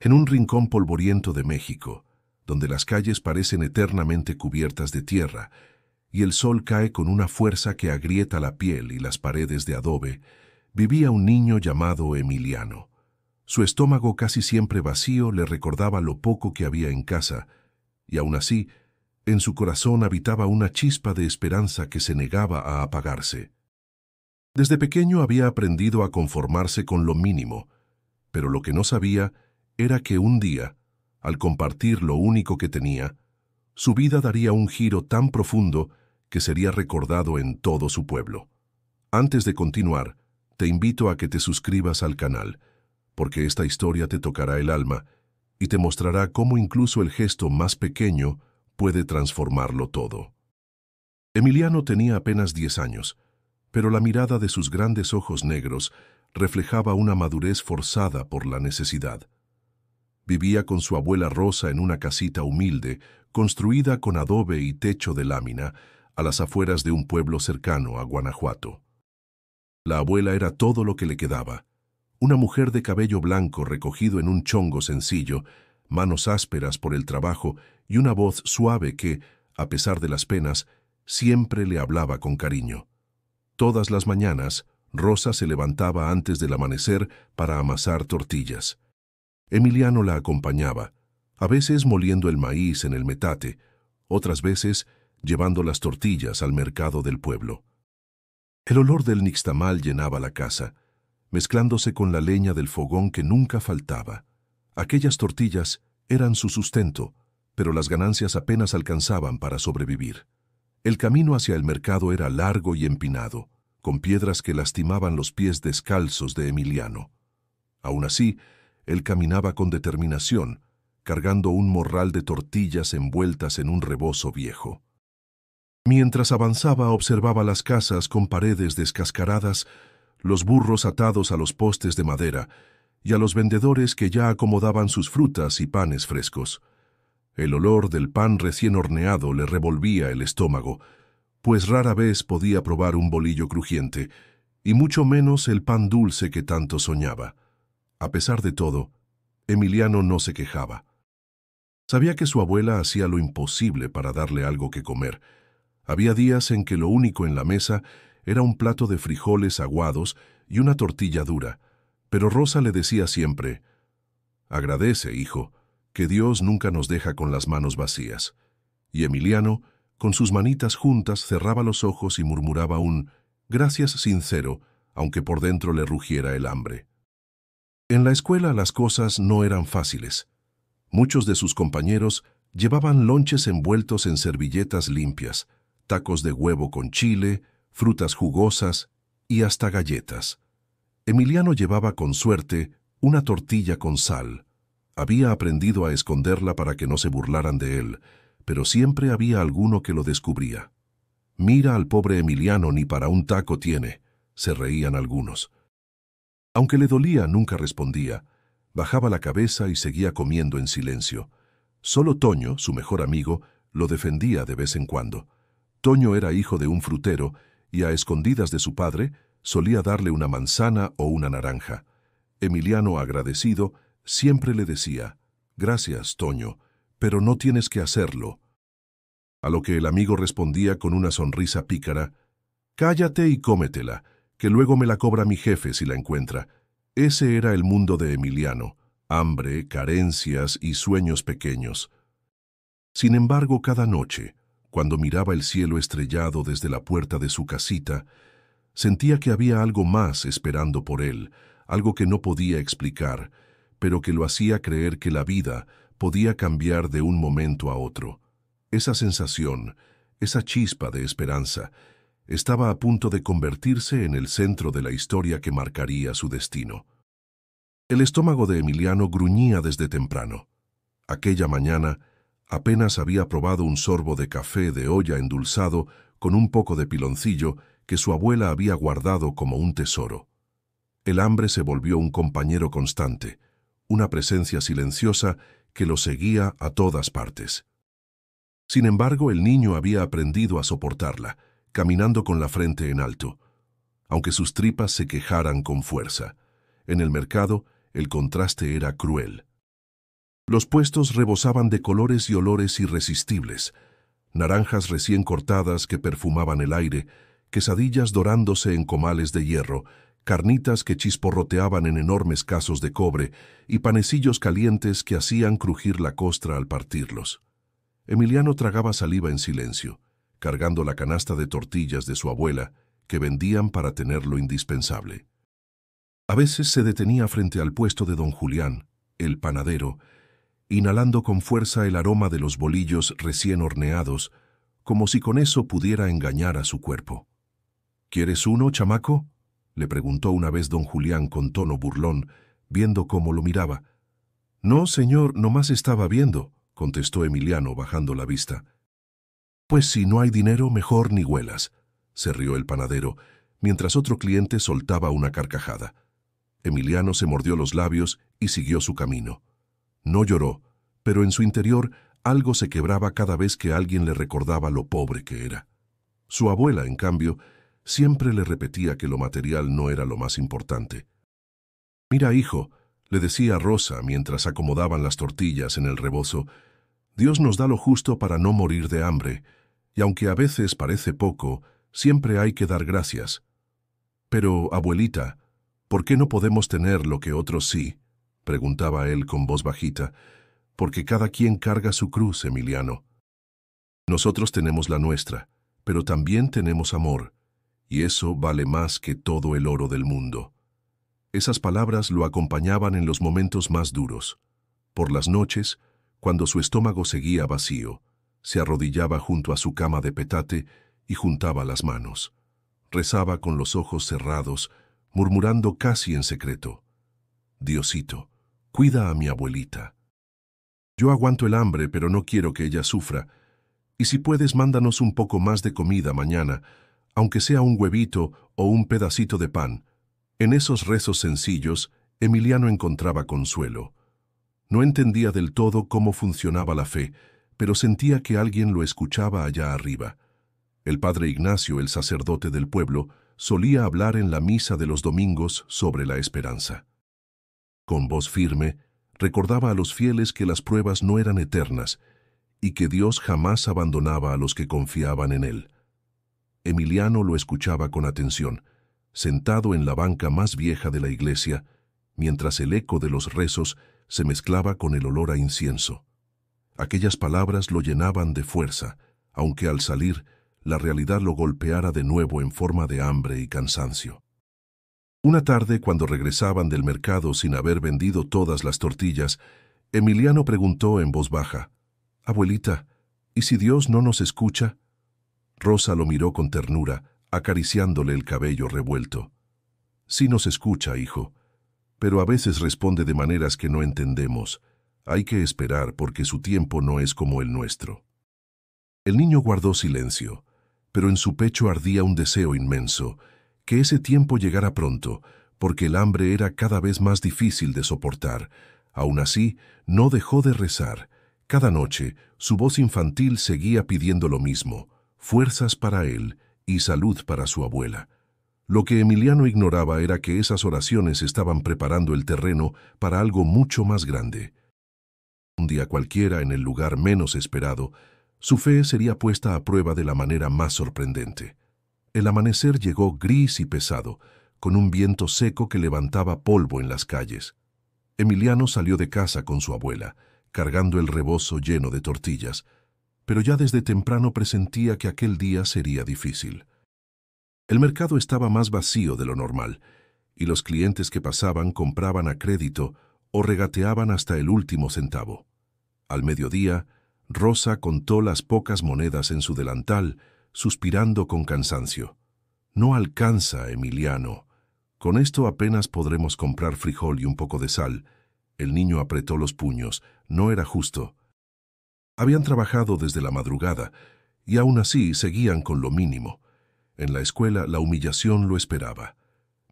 En un rincón polvoriento de México, donde las calles parecen eternamente cubiertas de tierra y el sol cae con una fuerza que agrieta la piel y las paredes de adobe, vivía un niño llamado Emiliano. Su estómago casi siempre vacío le recordaba lo poco que había en casa, y aún así, en su corazón habitaba una chispa de esperanza que se negaba a apagarse. Desde pequeño había aprendido a conformarse con lo mínimo, pero lo que no sabía era que un día, al compartir lo único que tenía, su vida daría un giro tan profundo que sería recordado en todo su pueblo. Antes de continuar, te invito a que te suscribas al canal, porque esta historia te tocará el alma y te mostrará cómo incluso el gesto más pequeño puede transformarlo todo. Emiliano tenía apenas 10 años, pero la mirada de sus grandes ojos negros reflejaba una madurez forzada por la necesidad. Vivía con su abuela Rosa en una casita humilde, construida con adobe y techo de lámina, a las afueras de un pueblo cercano a Guanajuato. La abuela era todo lo que le quedaba. Una mujer de cabello blanco recogido en un chongo sencillo, manos ásperas por el trabajo y una voz suave que, a pesar de las penas, siempre le hablaba con cariño. Todas las mañanas, Rosa se levantaba antes del amanecer para amasar tortillas. Emiliano la acompañaba, a veces moliendo el maíz en el metate, otras veces llevando las tortillas al mercado del pueblo. El olor del nixtamal llenaba la casa, mezclándose con la leña del fogón que nunca faltaba. Aquellas tortillas eran su sustento, pero las ganancias apenas alcanzaban para sobrevivir. El camino hacia el mercado era largo y empinado, con piedras que lastimaban los pies descalzos de Emiliano. Aún así, él caminaba con determinación, cargando un morral de tortillas envueltas en un rebozo viejo. Mientras avanzaba, observaba las casas con paredes descascaradas, los burros atados a los postes de madera y a los vendedores que ya acomodaban sus frutas y panes frescos. El olor del pan recién horneado le revolvía el estómago, pues rara vez podía probar un bolillo crujiente, y mucho menos el pan dulce que tanto soñaba. A pesar de todo, Emiliano no se quejaba. Sabía que su abuela hacía lo imposible para darle algo que comer. Había días en que lo único en la mesa era un plato de frijoles aguados y una tortilla dura, pero Rosa le decía siempre: «Agradece, hijo, que Dios nunca nos deja con las manos vacías». Y Emiliano, con sus manitas juntas, cerraba los ojos y murmuraba un «gracias» sincero, aunque por dentro le rugiera el hambre. En la escuela las cosas no eran fáciles. Muchos de sus compañeros llevaban lonches envueltos en servilletas limpias, tacos de huevo con chile, frutas jugosas y hasta galletas. Emiliano llevaba con suerte una tortilla con sal. Había aprendido a esconderla para que no se burlaran de él, pero siempre había alguno que lo descubría. «Mira al pobre Emiliano, ni para un taco tiene», se reían algunos. Aunque le dolía, nunca respondía. Bajaba la cabeza y seguía comiendo en silencio. Solo Toño, su mejor amigo, lo defendía de vez en cuando. Toño era hijo de un frutero y, a escondidas de su padre, solía darle una manzana o una naranja. Emiliano, agradecido, siempre le decía: «Gracias, Toño, pero no tienes que hacerlo». A lo que el amigo respondía con una sonrisa pícara: «Cállate y cómetela, que luego me la cobra mi jefe si la encuentra». Ese era el mundo de Emiliano: hambre, carencias y sueños pequeños. Sin embargo, cada noche, cuando miraba el cielo estrellado desde la puerta de su casita, sentía que había algo más esperando por él, algo que no podía explicar, pero que lo hacía creer que la vida podía cambiar de un momento a otro. Esa sensación, esa chispa de esperanza, estaba a punto de convertirse en el centro de la historia que marcaría su destino. El estómago de Emiliano gruñía desde temprano. Aquella mañana apenas había probado un sorbo de café de olla endulzado con un poco de piloncillo que su abuela había guardado como un tesoro. El hambre se volvió un compañero constante, una presencia silenciosa que lo seguía a todas partes. Sin embargo, el niño había aprendido a soportarla, caminando con la frente en alto, aunque sus tripas se quejaran con fuerza. En el mercado, el contraste era cruel. Los puestos rebosaban de colores y olores irresistibles: naranjas recién cortadas que perfumaban el aire, quesadillas dorándose en comales de hierro, carnitas que chisporroteaban en enormes casos de cobre y panecillos calientes que hacían crujir la costra al partirlos. Emiliano tragaba saliva en silencio, cargando la canasta de tortillas de su abuela, que vendían para tener lo indispensable. A veces se detenía frente al puesto de don Julián, el panadero, inhalando con fuerza el aroma de los bolillos recién horneados, como si con eso pudiera engañar a su cuerpo. —¿Quieres uno, chamaco? —le preguntó una vez don Julián con tono burlón, viendo cómo lo miraba. —No, señor, nomás estaba viendo —contestó Emiliano bajando la vista. —Pues si no hay dinero, mejor ni huelas —se rió el panadero, mientras otro cliente soltaba una carcajada. Emiliano se mordió los labios y siguió su camino. No lloró, pero en su interior algo se quebraba cada vez que alguien le recordaba lo pobre que era. Su abuela, en cambio, siempre le repetía que lo material no era lo más importante. —Mira, hijo —le decía Rosa mientras acomodaban las tortillas en el rebozo—, Dios nos da lo justo para no morir de hambre, y aunque a veces parece poco, siempre hay que dar gracias. Pero, abuelita, ¿por qué no podemos tener lo que otros sí? —preguntaba él con voz bajita. —Porque cada quien carga su cruz, Emiliano. Nosotros tenemos la nuestra, pero también tenemos amor, y eso vale más que todo el oro del mundo. Esas palabras lo acompañaban en los momentos más duros. Por las noches, cuando su estómago seguía vacío, se arrodillaba junto a su cama de petate y juntaba las manos. Rezaba con los ojos cerrados, murmurando casi en secreto: Diosito, cuida a mi abuelita. Yo aguanto el hambre, pero no quiero que ella sufra. Y si puedes, mándanos un poco más de comida mañana, aunque sea un huevito o un pedacito de pan. En esos rezos sencillos, Emiliano encontraba consuelo. No entendía del todo cómo funcionaba la fe, pero sentía que alguien lo escuchaba allá arriba. El padre Ignacio, el sacerdote del pueblo, solía hablar en la misa de los domingos sobre la esperanza. Con voz firme, recordaba a los fieles que las pruebas no eran eternas y que Dios jamás abandonaba a los que confiaban en Él. Emiliano lo escuchaba con atención, sentado en la banca más vieja de la iglesia, mientras el eco de los rezos se mezclaba con el olor a incienso. Aquellas palabras lo llenaban de fuerza, aunque al salir, la realidad lo golpeara de nuevo en forma de hambre y cansancio. Una tarde, cuando regresaban del mercado sin haber vendido todas las tortillas, Emiliano preguntó en voz baja: «Abuelita, ¿y si Dios no nos escucha?» Rosa lo miró con ternura, acariciándole el cabello revuelto. «Sí nos escucha, hijo, pero a veces responde de maneras que no entendemos. Hay que esperar porque su tiempo no es como el nuestro». El niño guardó silencio, pero en su pecho ardía un deseo inmenso, que ese tiempo llegara pronto, porque el hambre era cada vez más difícil de soportar. Aún así, no dejó de rezar. Cada noche, su voz infantil seguía pidiendo lo mismo: fuerzas para él y salud para su abuela. Lo que Emiliano ignoraba era que esas oraciones estaban preparando el terreno para algo mucho más grande. Un día cualquiera, en el lugar menos esperado, su fe sería puesta a prueba de la manera más sorprendente. El amanecer llegó gris y pesado, con un viento seco que levantaba polvo en las calles. Emiliano salió de casa con su abuela, cargando el rebozo lleno de tortillas, pero ya desde temprano presentía que aquel día sería difícil. El mercado estaba más vacío de lo normal, y los clientes que pasaban compraban a crédito o regateaban hasta el último centavo. Al mediodía, Rosa contó las pocas monedas en su delantal, suspirando con cansancio. «No alcanza, Emiliano. Con esto apenas podremos comprar frijol y un poco de sal». El niño apretó los puños. No era justo. Habían trabajado desde la madrugada, y aún así seguían con lo mínimo. En la escuela la humillación lo esperaba.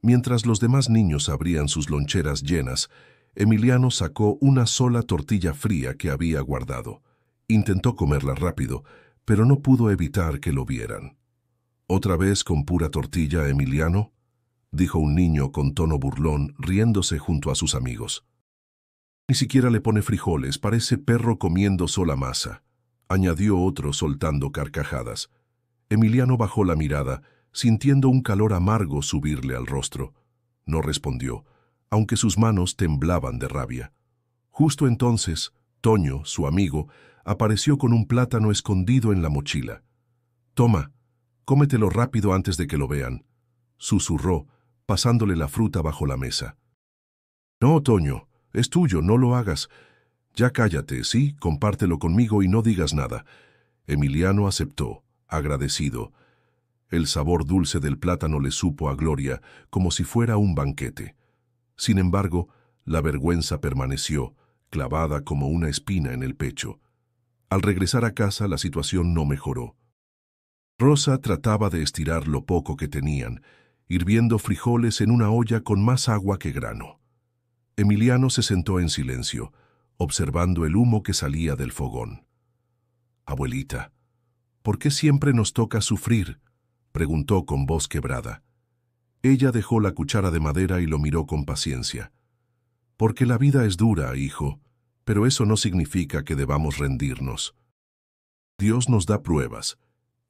Mientras los demás niños abrían sus loncheras llenas, Emiliano sacó una sola tortilla fría que había guardado. Intentó comerla rápido, pero no pudo evitar que lo vieran. «¿Otra vez con pura tortilla, Emiliano?», dijo un niño con tono burlón, riéndose junto a sus amigos. Ni siquiera le pone frijoles, parece perro comiendo sola masa, añadió otro soltando carcajadas. Emiliano bajó la mirada, sintiendo un calor amargo subirle al rostro. No respondió, aunque sus manos temblaban de rabia. Justo entonces, Toño, su amigo, apareció con un plátano escondido en la mochila. «Toma, cómetelo rápido antes de que lo vean», susurró, pasándole la fruta bajo la mesa. «No, Toño, es tuyo, no lo hagas. Ya cállate, sí, compártelo conmigo y no digas nada». Emiliano aceptó, agradecido. El sabor dulce del plátano le supo a Gloria como si fuera un banquete. Sin embargo, la vergüenza permaneció, clavada como una espina en el pecho. Al regresar a casa, la situación no mejoró. Rosa trataba de estirar lo poco que tenían, hirviendo frijoles en una olla con más agua que grano. Emiliano se sentó en silencio, observando el humo que salía del fogón. «Abuelita, ¿por qué siempre nos toca sufrir?», preguntó con voz quebrada. Ella dejó la cuchara de madera y lo miró con paciencia. «Porque la vida es dura, hijo, pero eso no significa que debamos rendirnos. Dios nos da pruebas,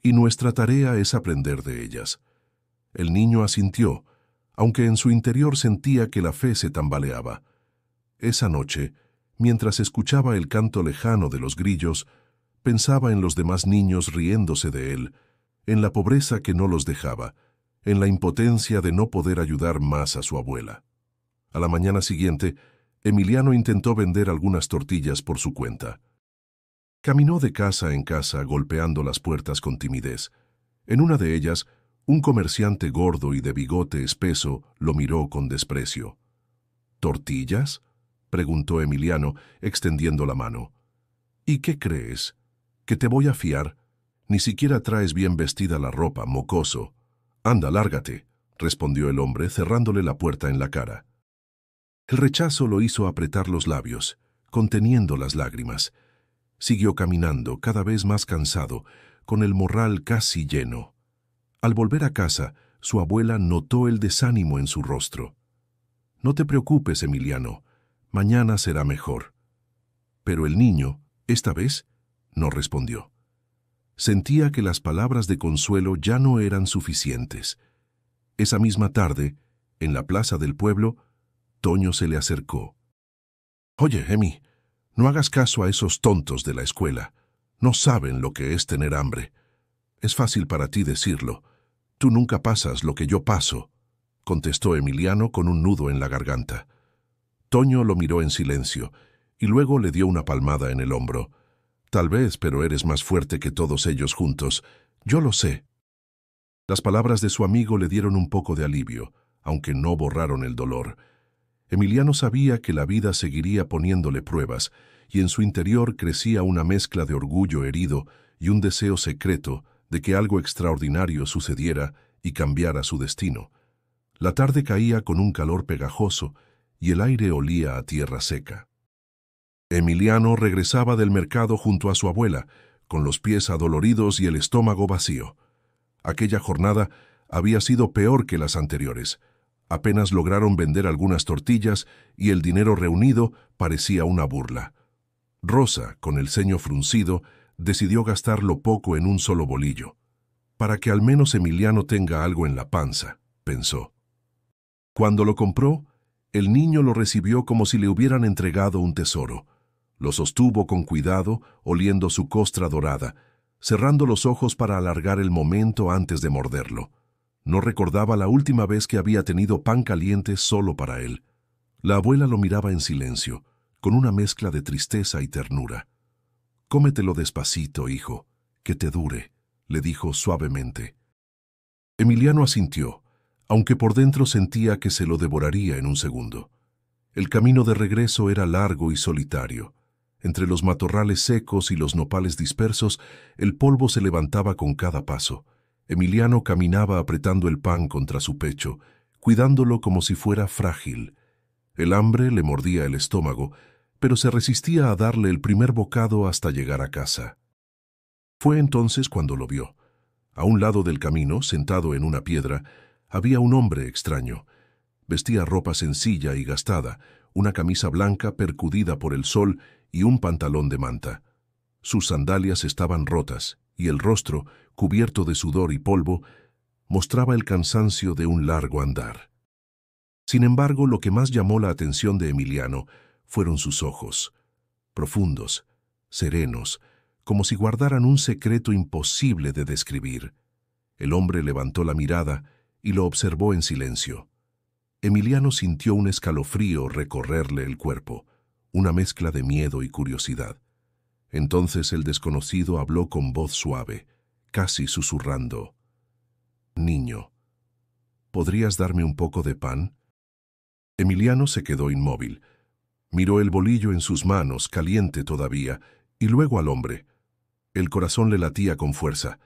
y nuestra tarea es aprender de ellas». El niño asintió, aunque en su interior sentía que la fe se tambaleaba. Esa noche, mientras escuchaba el canto lejano de los grillos, pensaba en los demás niños riéndose de él, en la pobreza que no los dejaba, en la impotencia de no poder ayudar más a su abuela. A la mañana siguiente, Emiliano intentó vender algunas tortillas por su cuenta. Caminó de casa en casa golpeando las puertas con timidez. En una de ellas, un comerciante gordo y de bigote espeso lo miró con desprecio. «¿Tortillas?», preguntó Emiliano, extendiendo la mano. «¿Y qué crees? ¿Que te voy a fiar? Ni siquiera traes bien vestida la ropa, mocoso». «Anda, lárgate», respondió el hombre, cerrándole la puerta en la cara. El rechazo lo hizo apretar los labios, conteniendo las lágrimas. Siguió caminando, cada vez más cansado, con el morral casi lleno. Al volver a casa, su abuela notó el desánimo en su rostro. «No te preocupes, Emiliano, mañana será mejor». Pero el niño, esta vez, no respondió. Sentía que las palabras de consuelo ya no eran suficientes. Esa misma tarde, en la plaza del pueblo, Toño se le acercó. «Oye, Emi, no hagas caso a esos tontos de la escuela. No saben lo que es tener hambre. Es fácil para ti decirlo. Tú nunca pasas lo que yo paso», contestó Emiliano con un nudo en la garganta. Toño lo miró en silencio y luego le dio una palmada en el hombro. «Tal vez, pero eres más fuerte que todos ellos juntos. Yo lo sé». Las palabras de su amigo le dieron un poco de alivio, aunque no borraron el dolor. Emiliano sabía que la vida seguiría poniéndole pruebas, y en su interior crecía una mezcla de orgullo herido y un deseo secreto de que algo extraordinario sucediera y cambiara su destino. La tarde caía con un calor pegajoso y el aire olía a tierra seca. Emiliano regresaba del mercado junto a su abuela, con los pies adoloridos y el estómago vacío. Aquella jornada había sido peor que las anteriores. Apenas lograron vender algunas tortillas y el dinero reunido parecía una burla. Rosa, con el ceño fruncido, decidió gastar lo poco en un solo bolillo. «Para que al menos Emiliano tenga algo en la panza», pensó. Cuando lo compró, el niño lo recibió como si le hubieran entregado un tesoro. Lo sostuvo con cuidado, oliendo su costra dorada, cerrando los ojos para alargar el momento antes de morderlo. No recordaba la última vez que había tenido pan caliente solo para él. La abuela lo miraba en silencio, con una mezcla de tristeza y ternura. «Cómetelo despacito, hijo, que te dure», le dijo suavemente. Emiliano asintió, aunque por dentro sentía que se lo devoraría en un segundo. El camino de regreso era largo y solitario. Entre los matorrales secos y los nopales dispersos, el polvo se levantaba con cada paso. Emiliano caminaba apretando el pan contra su pecho, cuidándolo como si fuera frágil. El hambre le mordía el estómago, pero se resistía a darle el primer bocado hasta llegar a casa. Fue entonces cuando lo vio. A un lado del camino, sentado en una piedra, había un hombre extraño. Vestía ropa sencilla y gastada, una camisa blanca percudida por el sol y un pantalón de manta. Sus sandalias estaban rotas y el rostro, cubierto de sudor y polvo, mostraba el cansancio de un largo andar. Sin embargo, lo que más llamó la atención de Emiliano fueron sus ojos, profundos, serenos, como si guardaran un secreto imposible de describir. El hombre levantó la mirada y lo observó en silencio. Emiliano sintió un escalofrío recorrerle el cuerpo, una mezcla de miedo y curiosidad. Entonces el desconocido habló con voz suave, casi susurrando. «Niño, ¿podrías darme un poco de pan?» Emiliano se quedó inmóvil. Miró el bolillo en sus manos, caliente todavía, y luego al hombre. El corazón le latía con fuerza.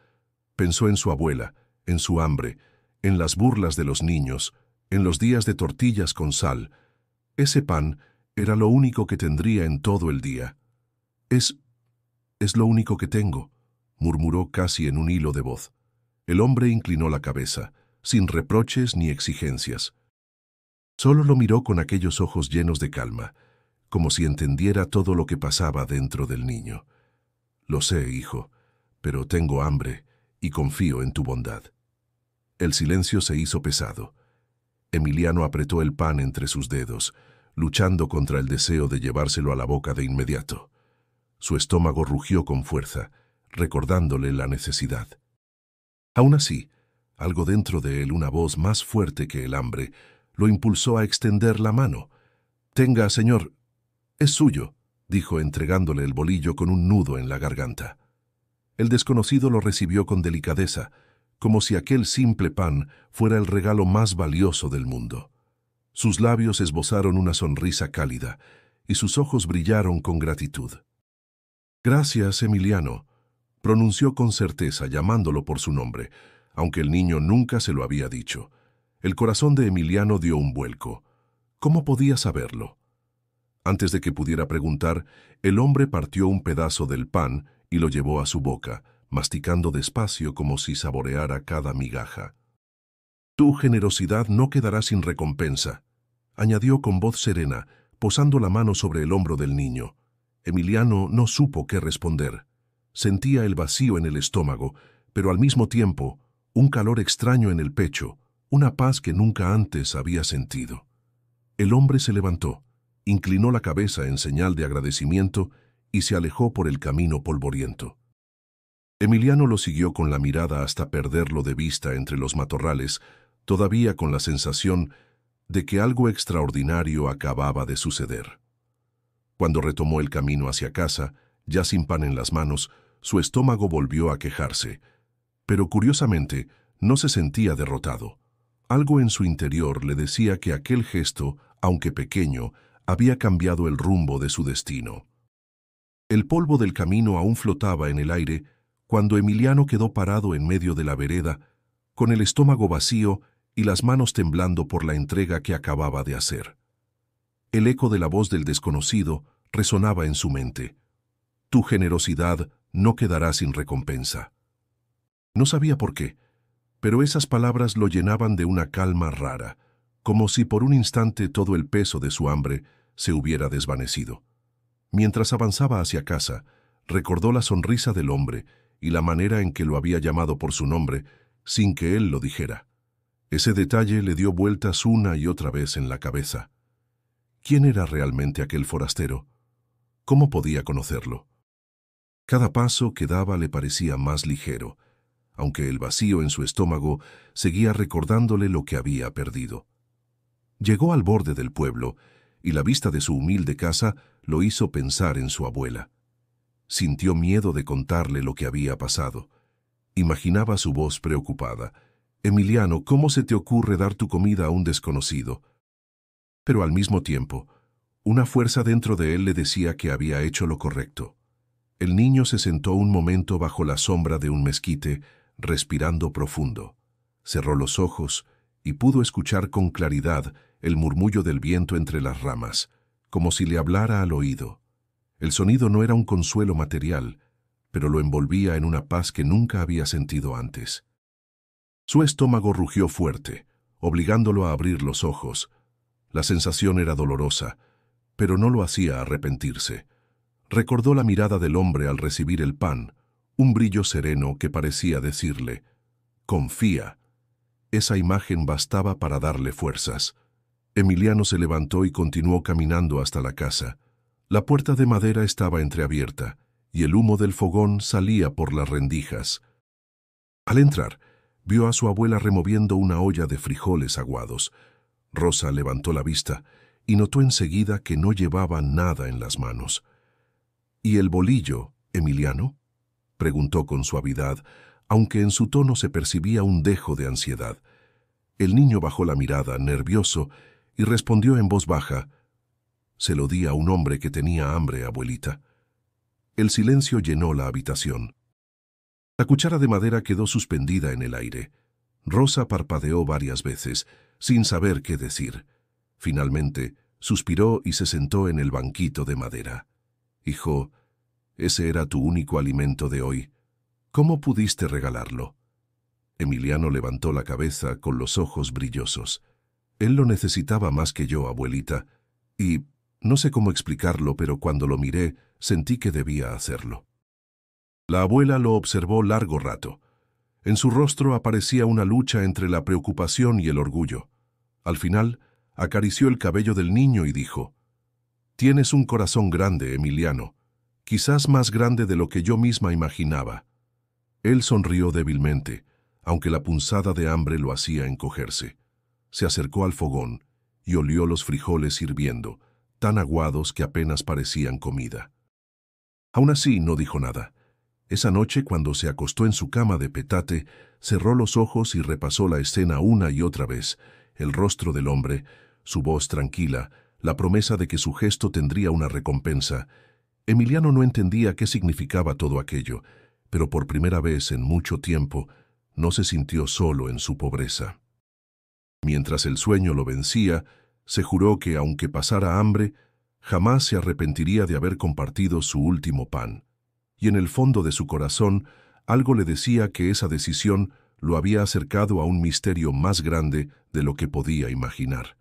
Pensó en su abuela, en su hambre, en las burlas de los niños, en los días de tortillas con sal. Ese pan era lo único que tendría en todo el día. Es lo único que tengo», murmuró casi en un hilo de voz. El hombre inclinó la cabeza, sin reproches ni exigencias. Solo lo miró con aquellos ojos llenos de calma, como si entendiera todo lo que pasaba dentro del niño. «Lo sé, hijo, pero tengo hambre y confío en tu bondad». El silencio se hizo pesado. Emiliano apretó el pan entre sus dedos, luchando contra el deseo de llevárselo a la boca de inmediato. Su estómago rugió con fuerza, recordándole la necesidad. Aún así, algo dentro de él, una voz más fuerte que el hambre, lo impulsó a extender la mano. «Tenga, señor, es suyo», dijo entregándole el bolillo con un nudo en la garganta. El desconocido lo recibió con delicadeza, como si aquel simple pan fuera el regalo más valioso del mundo. Sus labios esbozaron una sonrisa cálida y sus ojos brillaron con gratitud. «Gracias, Emiliano», pronunció con certeza, llamándolo por su nombre, aunque el niño nunca se lo había dicho. El corazón de Emiliano dio un vuelco. ¿Cómo podía saberlo? Antes de que pudiera preguntar, el hombre partió un pedazo del pan y lo llevó a su boca, masticando despacio como si saboreara cada migaja. «Tu generosidad no quedará sin recompensa», añadió con voz serena, posando la mano sobre el hombro del niño. Emiliano no supo qué responder. Sentía el vacío en el estómago, pero al mismo tiempo un calor extraño en el pecho, una paz que nunca antes había sentido. El hombre se levantó, inclinó la cabeza en señal de agradecimiento y se alejó por el camino polvoriento. Emiliano lo siguió con la mirada hasta perderlo de vista entre los matorrales, todavía con la sensación de que algo extraordinario acababa de suceder. Cuando retomó el camino hacia casa, ya sin pan en las manos, su estómago volvió a quejarse, pero curiosamente no se sentía derrotado. Algo en su interior le decía que aquel gesto, aunque pequeño, había cambiado el rumbo de su destino. El polvo del camino aún flotaba en el aire cuando Emiliano quedó parado en medio de la vereda, con el estómago vacío y las manos temblando por la entrega que acababa de hacer. El eco de la voz del desconocido resonaba en su mente. «Tu generosidad no quedará sin recompensa». No sabía por qué, pero esas palabras lo llenaban de una calma rara, como si por un instante todo el peso de su hambre se hubiera desvanecido. Mientras avanzaba hacia casa, recordó la sonrisa del hombre y la manera en que lo había llamado por su nombre, sin que él lo dijera. Ese detalle le dio vueltas una y otra vez en la cabeza. ¿Quién era realmente aquel forastero? ¿Cómo podía conocerlo? Cada paso que daba le parecía más ligero, aunque el vacío en su estómago seguía recordándole lo que había perdido. Llegó al borde del pueblo, y la vista de su humilde casa lo hizo pensar en su abuela. Sintió miedo de contarle lo que había pasado. Imaginaba su voz preocupada. «Emiliano, ¿cómo se te ocurre dar tu comida a un desconocido?» Pero al mismo tiempo, una fuerza dentro de él le decía que había hecho lo correcto. El niño se sentó un momento bajo la sombra de un mezquite, respirando profundo. Cerró los ojos y pudo escuchar con claridad el murmullo del viento entre las ramas, como si le hablara al oído. El sonido no era un consuelo material, pero lo envolvía en una paz que nunca había sentido antes. Su estómago rugió fuerte, obligándolo a abrir los ojos. La sensación era dolorosa, pero no lo hacía arrepentirse. Recordó la mirada del hombre al recibir el pan, un brillo sereno que parecía decirle, «Confía». Esa imagen bastaba para darle fuerzas. Emiliano se levantó y continuó caminando hasta la casa. La puerta de madera estaba entreabierta, y el humo del fogón salía por las rendijas. Al entrar, vio a su abuela removiendo una olla de frijoles aguados. Rosa levantó la vista y notó enseguida que no llevaba nada en las manos. «¿Y el bolillo, Emiliano?», preguntó con suavidad, aunque en su tono se percibía un dejo de ansiedad. El niño bajó la mirada, nervioso, y respondió en voz baja, «Se lo di a un hombre que tenía hambre, abuelita». El silencio llenó la habitación. La cuchara de madera quedó suspendida en el aire. Rosa parpadeó varias veces, sin saber qué decir. Finalmente, suspiró y se sentó en el banquito de madera. «Hijo, ese era tu único alimento de hoy. ¿Cómo pudiste regalarlo?». Emiliano levantó la cabeza con los ojos brillosos. «Él lo necesitaba más que yo, abuelita, y no sé cómo explicarlo, pero cuando lo miré, sentí que debía hacerlo». La abuela lo observó largo rato. En su rostro aparecía una lucha entre la preocupación y el orgullo. Al final, acarició el cabello del niño y dijo, «Tienes un corazón grande, Emiliano, quizás más grande de lo que yo misma imaginaba». Él sonrió débilmente, aunque la punzada de hambre lo hacía encogerse. Se acercó al fogón y olió los frijoles hirviendo, tan aguados que apenas parecían comida. Aún así no dijo nada. Esa noche, cuando se acostó en su cama de petate, cerró los ojos y repasó la escena una y otra vez, el rostro del hombre, su voz tranquila, la promesa de que su gesto tendría una recompensa. Emiliano no entendía qué significaba todo aquello, pero por primera vez en mucho tiempo no se sintió solo en su pobreza. Mientras el sueño lo vencía, se juró que, aunque pasara hambre, jamás se arrepentiría de haber compartido su último pan. Y en el fondo de su corazón, algo le decía que esa decisión lo había acercado a un misterio más grande de lo que podía imaginar.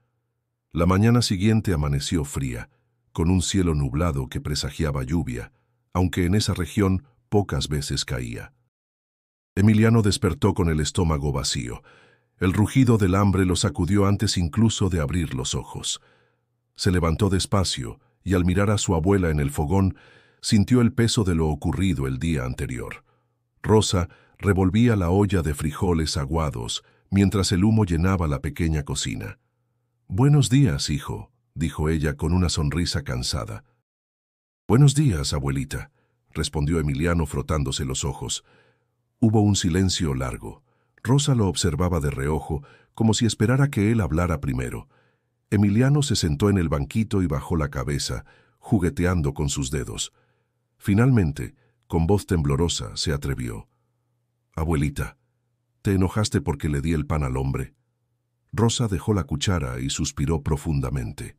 La mañana siguiente amaneció fría, con un cielo nublado que presagiaba lluvia, aunque en esa región pocas veces caía. Emiliano despertó con el estómago vacío. El rugido del hambre lo sacudió antes incluso de abrir los ojos. Se levantó despacio y al mirar a su abuela en el fogón, sintió el peso de lo ocurrido el día anterior. Rosa revolvía la olla de frijoles aguados mientras el humo llenaba la pequeña cocina. «Buenos días, hijo», dijo ella con una sonrisa cansada. «Buenos días, abuelita», respondió Emiliano frotándose los ojos. Hubo un silencio largo. Rosa lo observaba de reojo, como si esperara que él hablara primero. Emiliano se sentó en el banquito y bajó la cabeza, jugueteando con sus dedos. Finalmente, con voz temblorosa, se atrevió. «Abuelita, ¿te enojaste porque le di el pan al hombre?». Rosa dejó la cuchara y suspiró profundamente.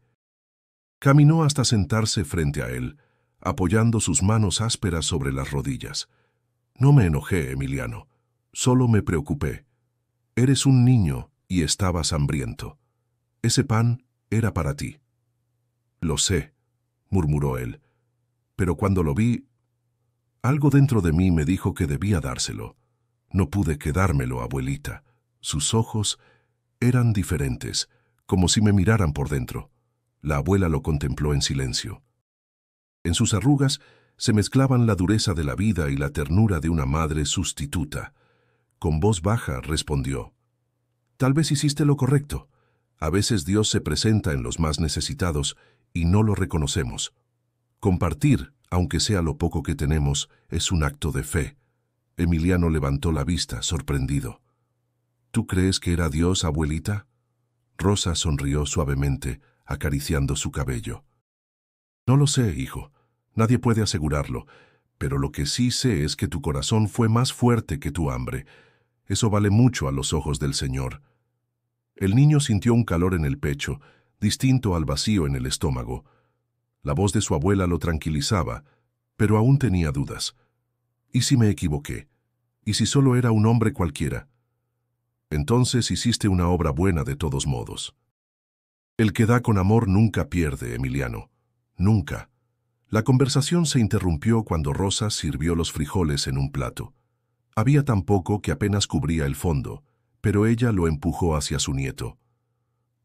Caminó hasta sentarse frente a él, apoyando sus manos ásperas sobre las rodillas. «No me enojé, Emiliano. Solo me preocupé. Eres un niño y estabas hambriento. Ese pan era para ti». «Lo sé», murmuró él. «Pero cuando lo vi, algo dentro de mí me dijo que debía dárselo. No pude quedármelo, abuelita». Sus ojos eran diferentes, como si me miraran por dentro. La abuela lo contempló en silencio. En sus arrugas se mezclaban la dureza de la vida y la ternura de una madre sustituta. Con voz baja respondió: «Tal vez hiciste lo correcto. A veces Dios se presenta en los más necesitados y no lo reconocemos. Compartir, aunque sea lo poco que tenemos, es un acto de fe». Emiliano levantó la vista, sorprendido. «¿Tú crees que era Dios, abuelita?». Rosa sonrió suavemente, acariciando su cabello. «No lo sé, hijo. Nadie puede asegurarlo. Pero lo que sí sé es que tu corazón fue más fuerte que tu hambre. Eso vale mucho a los ojos del Señor». El niño sintió un calor en el pecho, distinto al vacío en el estómago. La voz de su abuela lo tranquilizaba, pero aún tenía dudas. ¿Y si me equivoqué? ¿Y si solo era un hombre cualquiera? Entonces hiciste una obra buena de todos modos. El que da con amor nunca pierde, Emiliano. Nunca. La conversación se interrumpió cuando Rosa sirvió los frijoles en un plato. Había tan poco que apenas cubría el fondo, pero ella lo empujó hacia su nieto.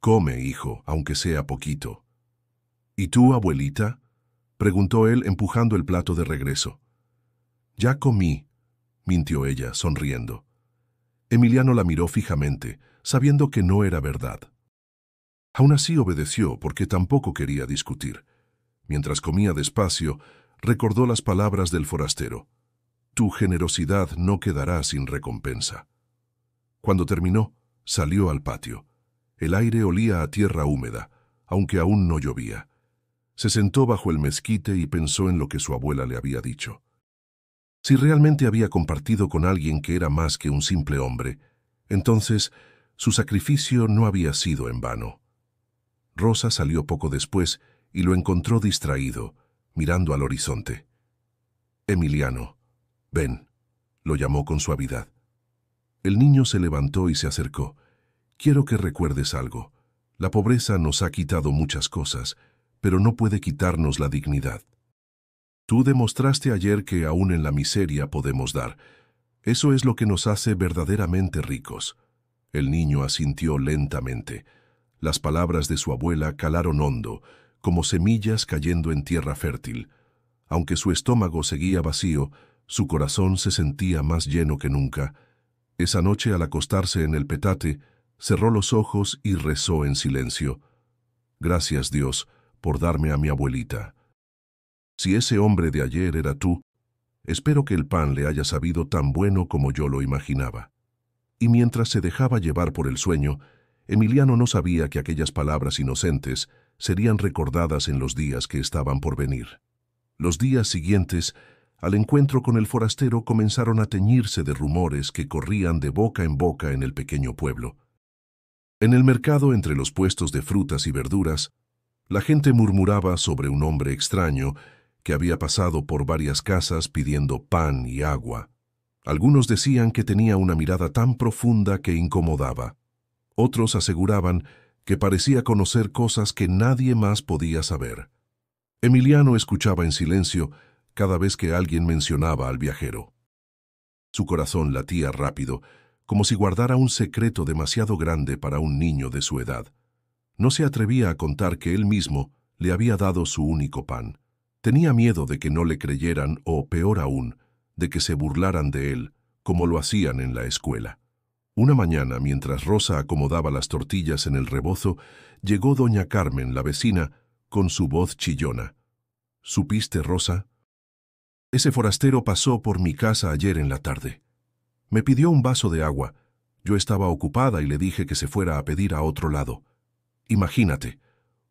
«Come, hijo, aunque sea poquito». «¿Y tú, abuelita?», preguntó él empujando el plato de regreso. «Ya comí», mintió ella, sonriendo. Emiliano la miró fijamente, sabiendo que no era verdad. Aún así obedeció porque tampoco quería discutir. Mientras comía despacio, recordó las palabras del forastero. «Tu generosidad no quedará sin recompensa». Cuando terminó, salió al patio. El aire olía a tierra húmeda, aunque aún no llovía. Se sentó bajo el mezquite y pensó en lo que su abuela le había dicho. Si realmente había compartido con alguien que era más que un simple hombre, entonces su sacrificio no había sido en vano. Rosa salió poco después y lo encontró distraído, mirando al horizonte. «Emiliano, ven», lo llamó con suavidad. El niño se levantó y se acercó. «Quiero que recuerdes algo. La pobreza nos ha quitado muchas cosas, pero no puede quitarnos la dignidad. Tú demostraste ayer que aún en la miseria podemos dar. Eso es lo que nos hace verdaderamente ricos». El niño asintió lentamente. Las palabras de su abuela calaron hondo, como semillas cayendo en tierra fértil. Aunque su estómago seguía vacío, su corazón se sentía más lleno que nunca. Esa noche, al acostarse en el petate, cerró los ojos y rezó en silencio. «Gracias, Dios, por darme a mi abuelita. Si ese hombre de ayer era tú, espero que el pan le haya sabido tan bueno como yo lo imaginaba». Y mientras se dejaba llevar por el sueño, Emiliano no sabía que aquellas palabras inocentes serían recordadas en los días que estaban por venir. Los días siguientes, al encuentro con el forastero, comenzaron a teñirse de rumores que corrían de boca en el pequeño pueblo. En el mercado, entre los puestos de frutas y verduras, la gente murmuraba sobre un hombre extraño que había pasado por varias casas pidiendo pan y agua. Algunos decían que tenía una mirada tan profunda que incomodaba. Otros aseguraban que parecía conocer cosas que nadie más podía saber. Emiliano escuchaba en silencio cada vez que alguien mencionaba al viajero. Su corazón latía rápido, como si guardara un secreto demasiado grande para un niño de su edad. No se atrevía a contar que él mismo le había dado su único pan. Tenía miedo de que no le creyeran o, peor aún, de que se burlaran de él, como lo hacían en la escuela. Una mañana, mientras Rosa acomodaba las tortillas en el rebozo, llegó doña Carmen, la vecina, con su voz chillona. «¿Supiste, Rosa? Ese forastero pasó por mi casa ayer en la tarde. Me pidió un vaso de agua. Yo estaba ocupada y le dije que se fuera a pedir a otro lado. Imagínate,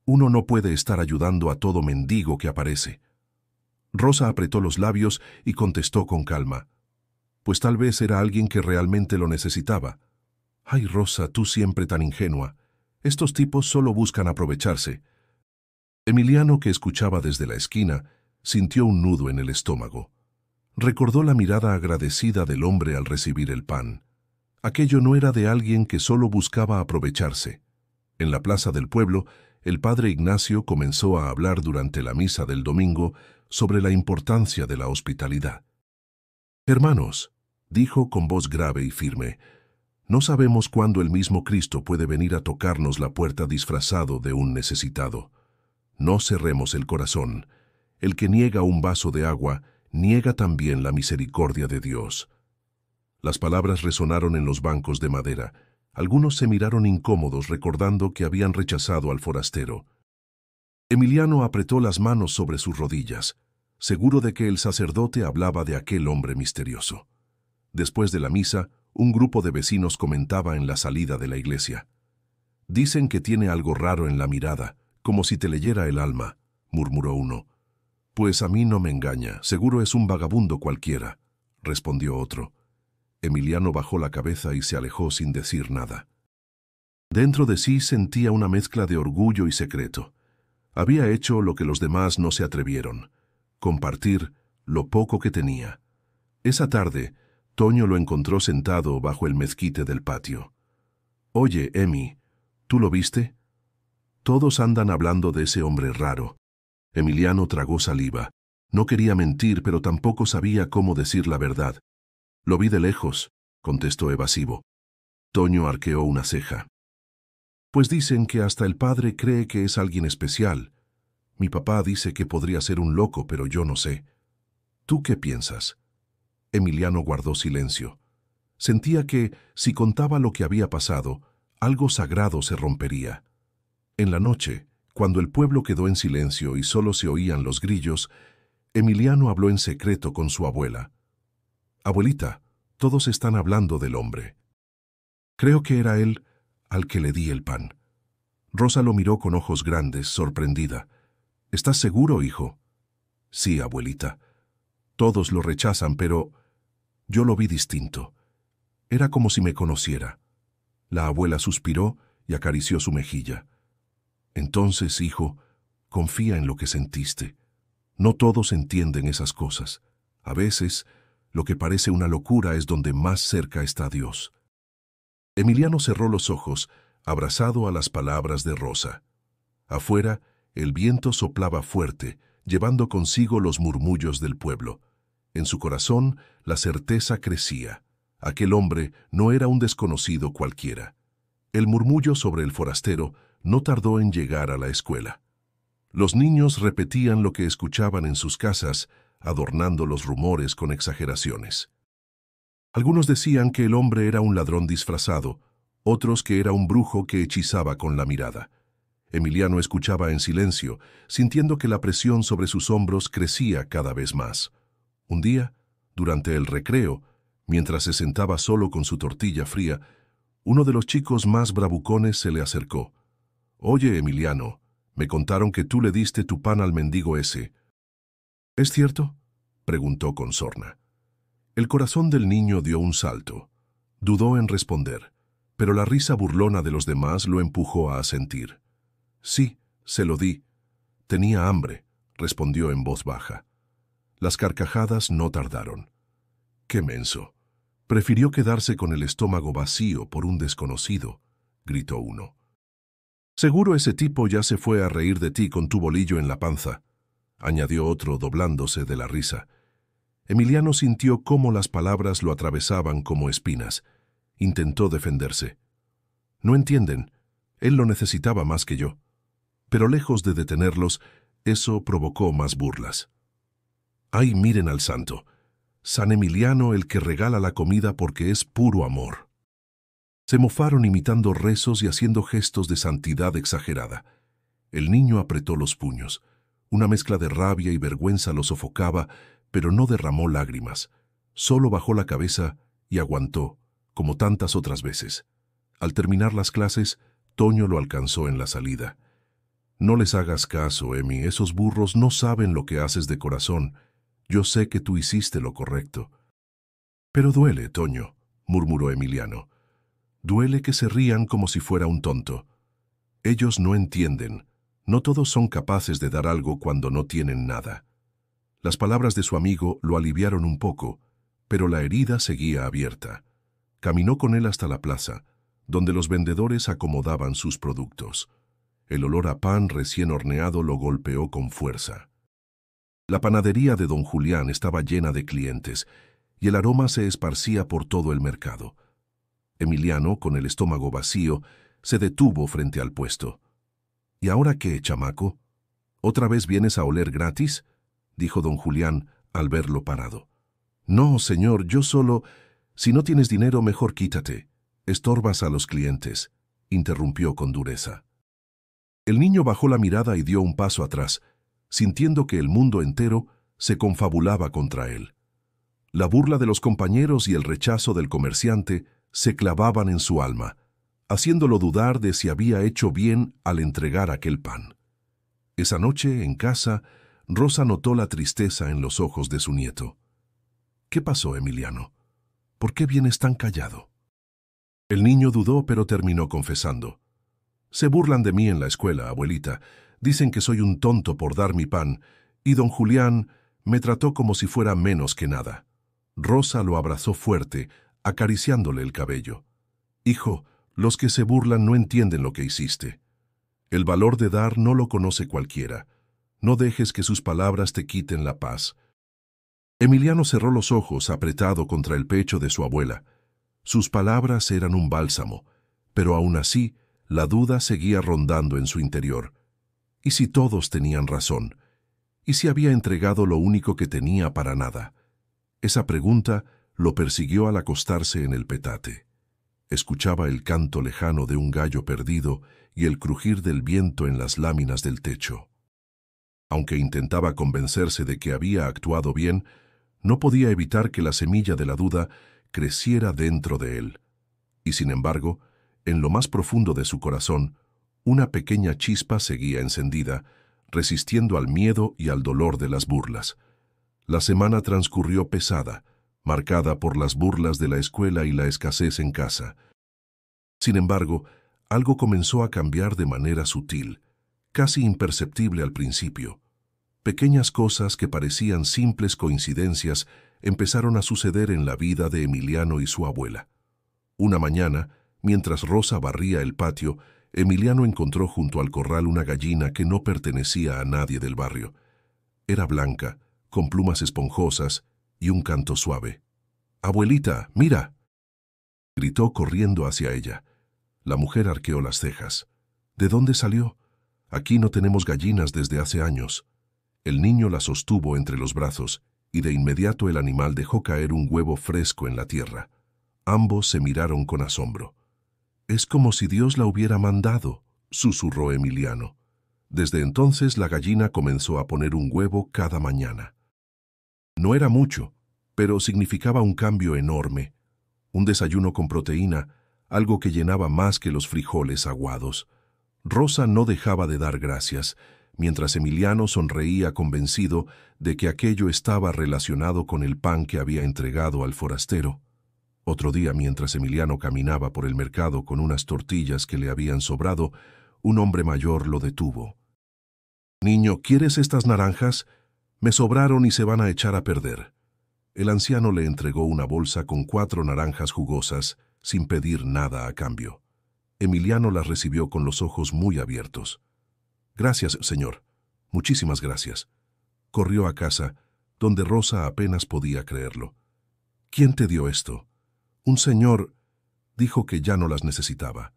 uno no puede estar ayudando a todo mendigo que aparece». Rosa apretó los labios y contestó con calma. «Pues tal vez era alguien que realmente lo necesitaba». «Ay, Rosa, tú siempre tan ingenua. Estos tipos solo buscan aprovecharse». Emiliano, que escuchaba desde la esquina, sintió un nudo en el estómago. Recordó la mirada agradecida del hombre al recibir el pan. Aquello no era de alguien que solo buscaba aprovecharse. En la plaza del pueblo, el padre Ignacio comenzó a hablar durante la misa del domingo sobre la importancia de la hospitalidad. «Hermanos», dijo con voz grave y firme, «no sabemos cuándo el mismo Cristo puede venir a tocarnos la puerta disfrazado de un necesitado. No cerremos el corazón. El que niega un vaso de agua, niega también la misericordia de Dios». Las palabras resonaron en los bancos de madera. Algunos se miraron incómodos recordando que habían rechazado al forastero. Emiliano apretó las manos sobre sus rodillas, seguro de que el sacerdote hablaba de aquel hombre misterioso. Después de la misa, un grupo de vecinos comentaba en la salida de la iglesia. «Dicen que tiene algo raro en la mirada, como si te leyera el alma», murmuró uno. «Pues a mí no me engaña, seguro es un vagabundo cualquiera», respondió otro. Emiliano bajó la cabeza y se alejó sin decir nada. Dentro de sí sentía una mezcla de orgullo y secreto. Había hecho lo que los demás no se atrevieron: compartir lo poco que tenía. Esa tarde, Toño lo encontró sentado bajo el mezquite del patio. «Oye, Emi, ¿tú lo viste? Todos andan hablando de ese hombre raro. Emiliano tragó saliva. No quería mentir, pero tampoco sabía cómo decir la verdad. Lo vi de lejos, contestó evasivo. Toño arqueó una ceja. Pues dicen que hasta el padre cree que es alguien especial. Mi papá dice que podría ser un loco, pero yo no sé. ¿Tú qué piensas? Emiliano guardó silencio. Sentía que, si contaba lo que había pasado, algo sagrado se rompería. En la noche, cuando el pueblo quedó en silencio y solo se oían los grillos, Emiliano habló en secreto con su abuela. «Abuelita, todos están hablando del hombre. Creo que era él al que le di el pan». Rosa lo miró con ojos grandes, sorprendida. «¿Estás seguro, hijo?» «Sí, abuelita. Todos lo rechazan, pero yo lo vi distinto. Era como si me conociera». La abuela suspiró y acarició su mejilla. «Entonces, hijo, confía en lo que sentiste. No todos entienden esas cosas. A veces, lo que parece una locura es donde más cerca está Dios». Emiliano cerró los ojos, abrazado a las palabras de Rosa. Afuera, el viento soplaba fuerte, llevando consigo los murmullos del pueblo. En su corazón, la certeza crecía. Aquel hombre no era un desconocido cualquiera. El murmullo sobre el forastero no tardó en llegar a la escuela. Los niños repetían lo que escuchaban en sus casas, adornando los rumores con exageraciones. Algunos decían que el hombre era un ladrón disfrazado, otros que era un brujo que hechizaba con la mirada. Emiliano escuchaba en silencio, sintiendo que la presión sobre sus hombros crecía cada vez más. Un día, durante el recreo, mientras se sentaba solo con su tortilla fría, uno de los chicos más bravucones se le acercó. «Oye, Emiliano, me contaron que tú le diste tu pan al mendigo ese». «¿Es cierto?», preguntó con sorna. El corazón del niño dio un salto. Dudó en responder, pero la risa burlona de los demás lo empujó a asentir. «Sí, se lo di. Tenía hambre», respondió en voz baja. Las carcajadas no tardaron. «¡Qué menso! Prefirió quedarse con el estómago vacío por un desconocido», gritó uno. «Seguro ese tipo ya se fue a reír de ti con tu bolillo en la panza», añadió otro doblándose de la risa. Emiliano sintió cómo las palabras lo atravesaban como espinas. Intentó defenderse. «No entienden. Él lo necesitaba más que yo». Pero lejos de detenerlos, eso provocó más burlas. «Ay, miren al santo. San Emiliano el que regala la comida porque es puro amor». Se mofaron imitando rezos y haciendo gestos de santidad exagerada. El niño apretó los puños. Una mezcla de rabia y vergüenza lo sofocaba, pero no derramó lágrimas. Solo bajó la cabeza y aguantó, como tantas otras veces. Al terminar las clases, Toño lo alcanzó en la salida. «No les hagas caso, Emi, esos burros no saben lo que haces de corazón. Yo sé que tú hiciste lo correcto». «Pero duele, Toño», murmuró Emiliano. «Duele que se rían como si fuera un tonto. Ellos no entienden. No todos son capaces de dar algo cuando no tienen nada». Las palabras de su amigo lo aliviaron un poco, pero la herida seguía abierta. Caminó con él hasta la plaza, donde los vendedores acomodaban sus productos. El olor a pan recién horneado lo golpeó con fuerza. La panadería de don Julián estaba llena de clientes, y el aroma se esparcía por todo el mercado. Emiliano, con el estómago vacío, se detuvo frente al puesto. «¿Y ahora qué, chamaco? ¿Otra vez vienes a oler gratis?», dijo don Julián al verlo parado. «No, señor, yo solo... Si no tienes dinero, mejor quítate. Estorbas a los clientes», interrumpió con dureza. El niño bajó la mirada y dio un paso atrás, sintiendo que el mundo entero se confabulaba contra él. La burla de los compañeros y el rechazo del comerciante se clavaban en su alma, haciéndolo dudar de si había hecho bien al entregar aquel pan. Esa noche, en casa, Rosa notó la tristeza en los ojos de su nieto. «¿Qué pasó, Emiliano? ¿Por qué vienes tan callado?». El niño dudó, pero terminó confesando. «Se burlan de mí en la escuela, abuelita. Dicen que soy un tonto por dar mi pan, y don Julián me trató como si fuera menos que nada». Rosa lo abrazó fuerte, acariciándole el cabello. «Hijo, los que se burlan no entienden lo que hiciste. El valor de dar no lo conoce cualquiera. No dejes que sus palabras te quiten la paz. Emiliano cerró los ojos apretado contra el pecho de su abuela. Sus palabras eran un bálsamo, pero aún así, la duda seguía rondando en su interior. ¿Y si todos tenían razón? ¿Y si había entregado lo único que tenía para nada? Esa pregunta lo persiguió al acostarse en el petate. Escuchaba el canto lejano de un gallo perdido y el crujir del viento en las láminas del techo. Aunque intentaba convencerse de que había actuado bien, no podía evitar que la semilla de la duda creciera dentro de él. Y sin embargo, en lo más profundo de su corazón, una pequeña chispa seguía encendida, resistiendo al miedo y al dolor de las burlas. La semana transcurrió pesada, marcada por las burlas de la escuela y la escasez en casa. Sin embargo, algo comenzó a cambiar de manera sutil, casi imperceptible al principio. Pequeñas cosas que parecían simples coincidencias empezaron a suceder en la vida de Emiliano y su abuela. Una mañana, mientras Rosa barría el patio, Emiliano encontró junto al corral una gallina que no pertenecía a nadie del barrio. Era blanca, con plumas esponjosas y un canto suave. «¡Abuelita, mira!», gritó corriendo hacia ella. La mujer arqueó las cejas. «¿De dónde salió? Aquí no tenemos gallinas desde hace años». El niño la sostuvo entre los brazos y de inmediato el animal dejó caer un huevo fresco en la tierra. Ambos se miraron con asombro. «Es como si Dios la hubiera mandado», susurró Emiliano. Desde entonces la gallina comenzó a poner un huevo cada mañana. No era mucho, pero significaba un cambio enorme. Un desayuno con proteína, algo que llenaba más que los frijoles aguados. Rosa no dejaba de dar gracias, mientras Emiliano sonreía convencido de que aquello estaba relacionado con el pan que había entregado al forastero. Otro día, mientras Emiliano caminaba por el mercado con unas tortillas que le habían sobrado, un hombre mayor lo detuvo. «Niño, ¿quieres estas naranjas? Me sobraron y se van a echar a perder». El anciano le entregó una bolsa con 4 naranjas jugosas, sin pedir nada a cambio. Emiliano las recibió con los ojos muy abiertos. «Gracias, señor. Muchísimas gracias». Corrió a casa, donde Rosa apenas podía creerlo. «¿Quién te dio esto?» «Un señor», dijo que ya no las necesitaba.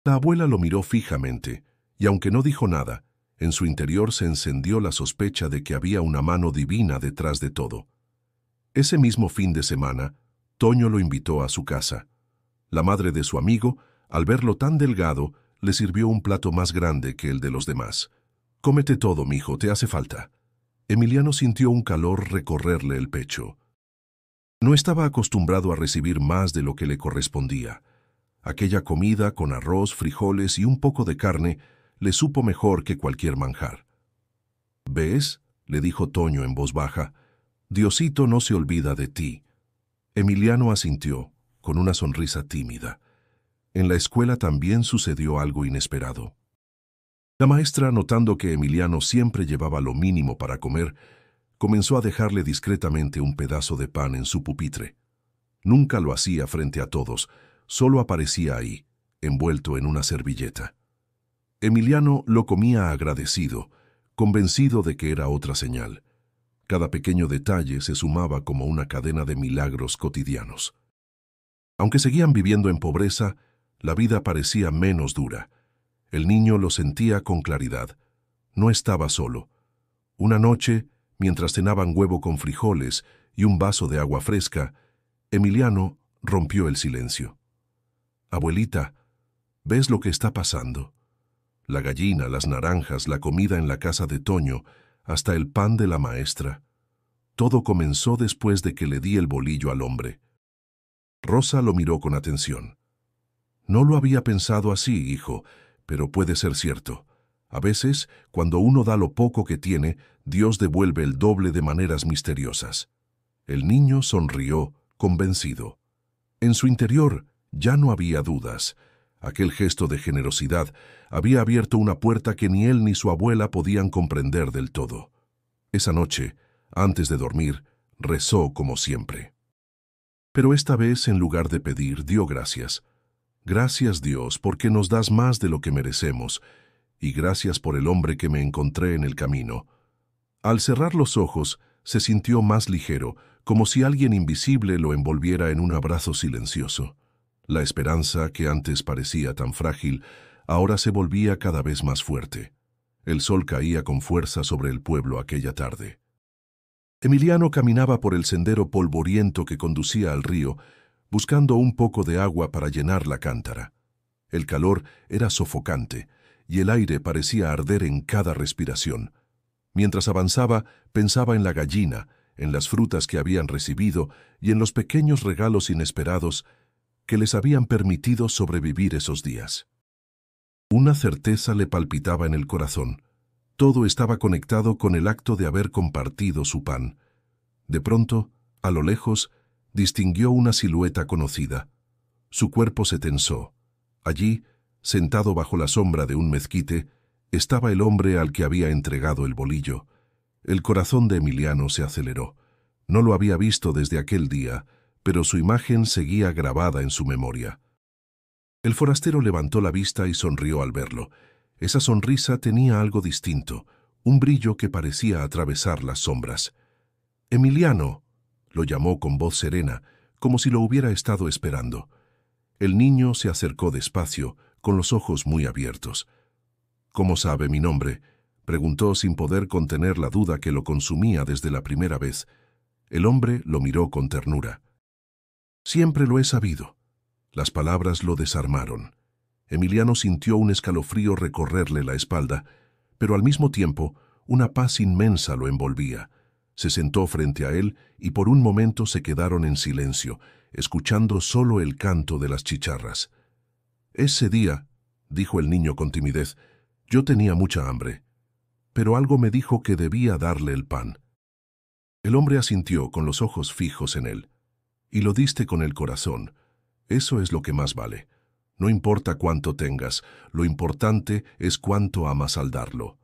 La abuela lo miró fijamente, y aunque no dijo nada, en su interior se encendió la sospecha de que había una mano divina detrás de todo. Ese mismo fin de semana, Toño lo invitó a su casa. La madre de su amigo, al verlo tan delgado, le sirvió un plato más grande que el de los demás. «Cómete todo, mijo, te hace falta». Emiliano sintió un calor recorrerle el pecho. No estaba acostumbrado a recibir más de lo que le correspondía. Aquella comida con arroz, frijoles y un poco de carne le supo mejor que cualquier manjar. «¿Ves?», le dijo Toño en voz baja, «Diosito no se olvida de ti». Emiliano asintió, con una sonrisa tímida. En la escuela también sucedió algo inesperado. La maestra, notando que Emiliano siempre llevaba lo mínimo para comer, comenzó a dejarle discretamente un pedazo de pan en su pupitre. Nunca lo hacía frente a todos, solo aparecía ahí, envuelto en una servilleta. Emiliano lo comía agradecido, convencido de que era otra señal. Cada pequeño detalle se sumaba como una cadena de milagros cotidianos. Aunque seguían viviendo en pobreza, la vida parecía menos dura. El niño lo sentía con claridad. No estaba solo. Una noche, mientras cenaban huevo con frijoles y un vaso de agua fresca, Emiliano rompió el silencio. «Abuelita, ¿ves lo que está pasando? La gallina, las naranjas, la comida en la casa de Toño, hasta el pan de la maestra. Todo comenzó después de que le di el bolillo al hombre». Rosa lo miró con atención. «No lo había pensado así, hijo, pero puede ser cierto. A veces, cuando uno da lo poco que tiene, Dios devuelve el doble de maneras misteriosas». El niño sonrió, convencido. En su interior ya no había dudas. Aquel gesto de generosidad había abierto una puerta que ni él ni su abuela podían comprender del todo. Esa noche, antes de dormir, rezó como siempre. Pero esta vez, en lugar de pedir, dio gracias. «Gracias, Dios, porque nos das más de lo que merecemos, y gracias por el hombre que me encontré en el camino. Al cerrar los ojos, se sintió más ligero, como si alguien invisible lo envolviera en un abrazo silencioso. La esperanza, que antes parecía tan frágil, ahora se volvía cada vez más fuerte. El sol caía con fuerza sobre el pueblo aquella tarde. Emiliano caminaba por el sendero polvoriento que conducía al río, buscando un poco de agua para llenar la cántara. El calor era sofocante, y el aire parecía arder en cada respiración. Mientras avanzaba, pensaba en la gallina, en las frutas que habían recibido y en los pequeños regalos inesperados que les habían permitido sobrevivir esos días. Una certeza le palpitaba en el corazón. Todo estaba conectado con el acto de haber compartido su pan. De pronto, a lo lejos, distinguió una silueta conocida. Su cuerpo se tensó. Allí, sentado bajo la sombra de un mezquite, estaba el hombre al que había entregado el bolillo. El corazón de Emiliano se aceleró. No lo había visto desde aquel día, pero su imagen seguía grabada en su memoria. El forastero levantó la vista y sonrió al verlo. Esa sonrisa tenía algo distinto, un brillo que parecía atravesar las sombras. «Emiliano», lo llamó con voz serena, como si lo hubiera estado esperando. El niño se acercó despacio, con los ojos muy abiertos. «¿Cómo sabe mi nombre?», preguntó sin poder contener la duda que lo consumía desde la primera vez. El hombre lo miró con ternura. «Siempre lo he sabido». Las palabras lo desarmaron. Emiliano sintió un escalofrío recorrerle la espalda, pero al mismo tiempo una paz inmensa lo envolvía. Se sentó frente a él y por un momento se quedaron en silencio, escuchando solo el canto de las chicharras. «Ese día», dijo el niño con timidez, «yo tenía mucha hambre, pero algo me dijo que debía darle el pan». El hombre asintió con los ojos fijos en él. «Y lo diste con el corazón. Eso es lo que más vale. No importa cuánto tengas, lo importante es cuánto amas al darlo».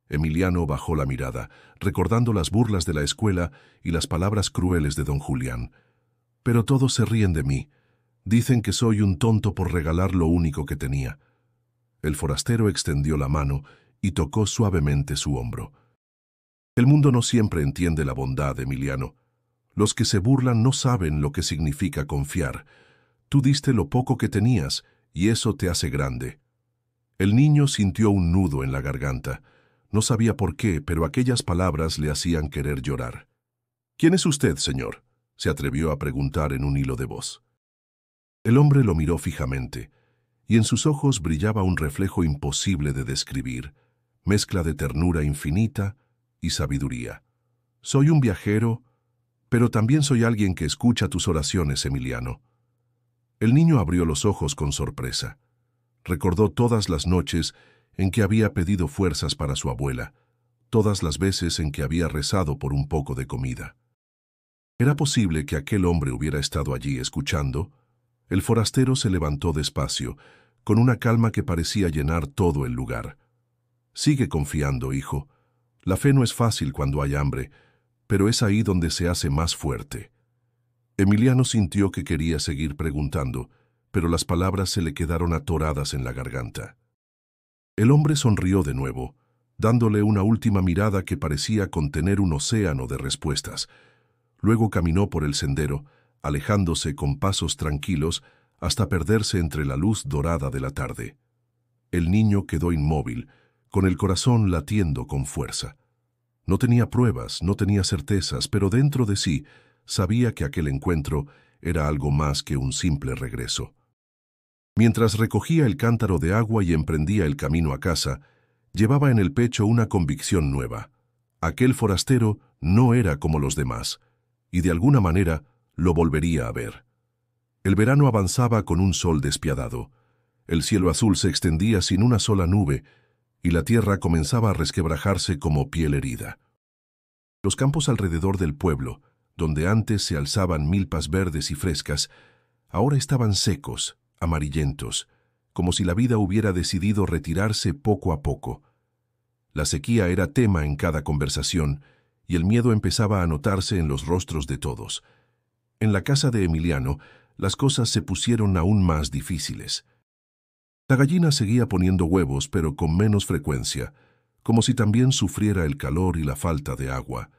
Emiliano bajó la mirada, recordando las burlas de la escuela y las palabras crueles de don Julián. «Pero todos se ríen de mí. Dicen que soy un tonto por regalar lo único que tenía». El forastero extendió la mano y tocó suavemente su hombro. «El mundo no siempre entiende la bondad, Emiliano. Los que se burlan no saben lo que significa confiar. Tú diste lo poco que tenías, y eso te hace grande». El niño sintió un nudo en la garganta. No sabía por qué, pero aquellas palabras le hacían querer llorar. «¿Quién es usted, señor?», se atrevió a preguntar en un hilo de voz. El hombre lo miró fijamente, y en sus ojos brillaba un reflejo imposible de describir, mezcla de ternura infinita y sabiduría. «Soy un viajero, pero también soy alguien que escucha tus oraciones, Emiliano». El niño abrió los ojos con sorpresa. Recordó todas las noches en que había pedido fuerzas para su abuela, todas las veces en que había rezado por un poco de comida. ¿Era posible que aquel hombre hubiera estado allí escuchando? El forastero se levantó despacio, con una calma que parecía llenar todo el lugar. «Sigue confiando, hijo. La fe no es fácil cuando hay hambre, pero es ahí donde se hace más fuerte». Emiliano sintió que quería seguir preguntando, pero las palabras se le quedaron atoradas en la garganta. El hombre sonrió de nuevo, dándole una última mirada que parecía contener un océano de respuestas. Luego caminó por el sendero, alejándose con pasos tranquilos hasta perderse entre la luz dorada de la tarde. El niño quedó inmóvil, con el corazón latiendo con fuerza. No tenía pruebas, no tenía certezas, pero dentro de sí sabía que aquel encuentro era algo más que un simple regreso. Mientras recogía el cántaro de agua y emprendía el camino a casa, llevaba en el pecho una convicción nueva. Aquel forastero no era como los demás, y de alguna manera lo volvería a ver. El verano avanzaba con un sol despiadado. El cielo azul se extendía sin una sola nube, y la tierra comenzaba a resquebrajarse como piel herida. Los campos alrededor del pueblo, donde antes se alzaban milpas verdes y frescas, ahora estaban secos, amarillentos, como si la vida hubiera decidido retirarse poco a poco. La sequía era tema en cada conversación, y el miedo empezaba a notarse en los rostros de todos. En la casa de Emiliano, las cosas se pusieron aún más difíciles. La gallina seguía poniendo huevos, pero con menos frecuencia, como si también sufriera el calor y la falta de agua.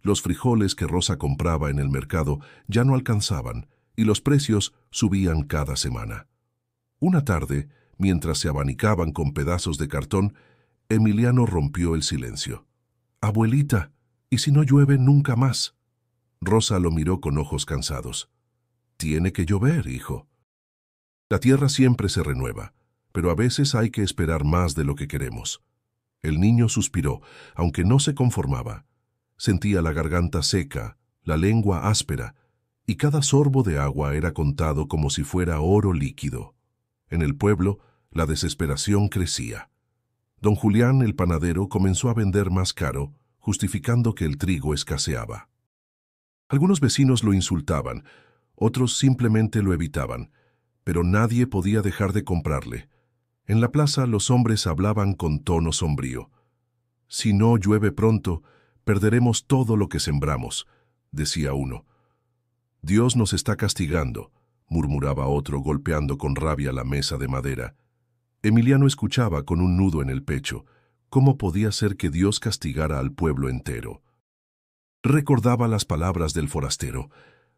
Los frijoles que Rosa compraba en el mercado ya no alcanzaban, y los precios subían cada semana. Una tarde, mientras se abanicaban con pedazos de cartón, Emiliano rompió el silencio. «Abuelita, ¿y si no llueve nunca más?» Rosa lo miró con ojos cansados. «Tiene que llover, hijo. La tierra siempre se renueva, pero a veces hay que esperar más de lo que queremos». El niño suspiró, aunque no se conformaba. Sentía la garganta seca, la lengua áspera, y cada sorbo de agua era contado como si fuera oro líquido. En el pueblo, la desesperación crecía. Don Julián, el panadero, comenzó a vender más caro, justificando que el trigo escaseaba. Algunos vecinos lo insultaban, otros simplemente lo evitaban, pero nadie podía dejar de comprarle. En la plaza los hombres hablaban con tono sombrío. «Si no llueve pronto, perderemos todo lo que sembramos», decía uno. «Dios nos está castigando», murmuraba otro, golpeando con rabia la mesa de madera. Emiliano escuchaba con un nudo en el pecho. ¿Cómo podía ser que Dios castigara al pueblo entero? Recordaba las palabras del forastero: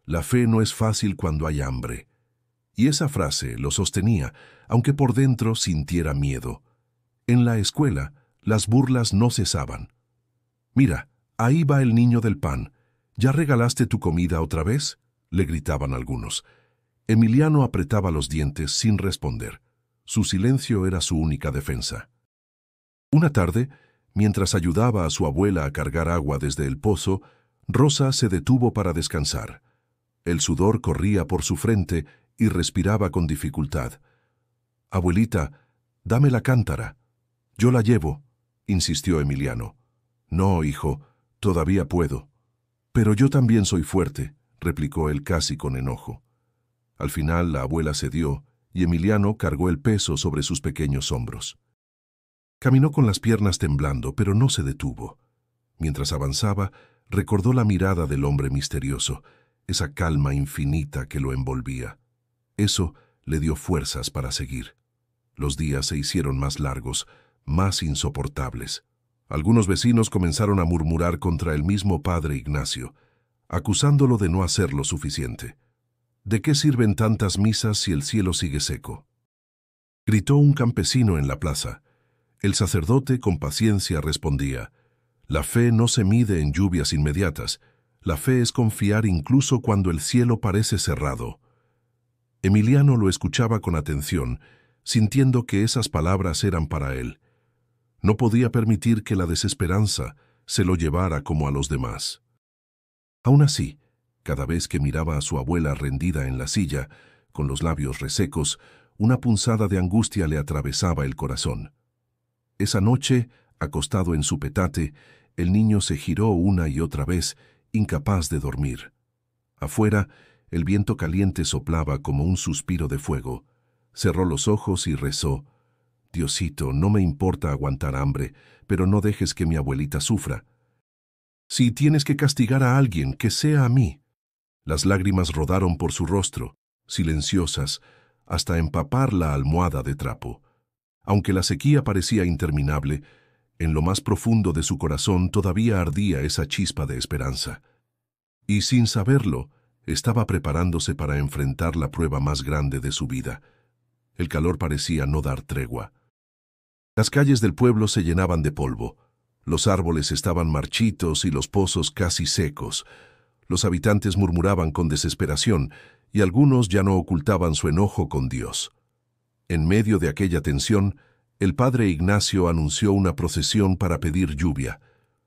«La fe no es fácil cuando hay hambre». Y esa frase lo sostenía, aunque por dentro sintiera miedo. En la escuela, las burlas no cesaban. «Mira, ahí va el niño del pan. ¿Ya regalaste tu comida otra vez?», le gritaban algunos. Emiliano apretaba los dientes sin responder. Su silencio era su única defensa. Una tarde, mientras ayudaba a su abuela a cargar agua desde el pozo, Rosa se detuvo para descansar. El sudor corría por su frente y respiraba con dificultad. «Abuelita, dame la cántara». «Yo la llevo», insistió Emiliano. «No, hijo, todavía puedo». «Pero yo también soy fuerte», replicó él casi con enojo. Al final la abuela cedió y Emiliano cargó el peso sobre sus pequeños hombros. Caminó con las piernas temblando, pero no se detuvo. Mientras avanzaba, recordó la mirada del hombre misterioso, esa calma infinita que lo envolvía. Eso le dio fuerzas para seguir. Los días se hicieron más largos, más insoportables. Algunos vecinos comenzaron a murmurar contra el mismo padre Ignacio, acusándolo de no hacer lo suficiente. «¿De qué sirven tantas misas si el cielo sigue seco?», gritó un campesino en la plaza. El sacerdote con paciencia respondía: «La fe no se mide en lluvias inmediatas. La fe es confiar incluso cuando el cielo parece cerrado». Emiliano lo escuchaba con atención, sintiendo que esas palabras eran para él. No podía permitir que la desesperanza se lo llevara como a los demás. Aún así, cada vez que miraba a su abuela rendida en la silla, con los labios resecos, una punzada de angustia le atravesaba el corazón. Esa noche, acostado en su petate, el niño se giró una y otra vez, incapaz de dormir. Afuera, el viento caliente soplaba como un suspiro de fuego. Cerró los ojos y rezó: «Diosito, no me importa aguantar hambre, pero no dejes que mi abuelita sufra. Si tienes que castigar a alguien, que sea a mí». Las lágrimas rodaron por su rostro, silenciosas, hasta empapar la almohada de trapo. Aunque la sequía parecía interminable, en lo más profundo de su corazón todavía ardía esa chispa de esperanza. Y sin saberlo, estaba preparándose para enfrentar la prueba más grande de su vida. El calor parecía no dar tregua. Las calles del pueblo se llenaban de polvo. Los árboles estaban marchitos y los pozos casi secos. Los habitantes murmuraban con desesperación y algunos ya no ocultaban su enojo con Dios. En medio de aquella tensión, el padre Ignacio anunció una procesión para pedir lluvia.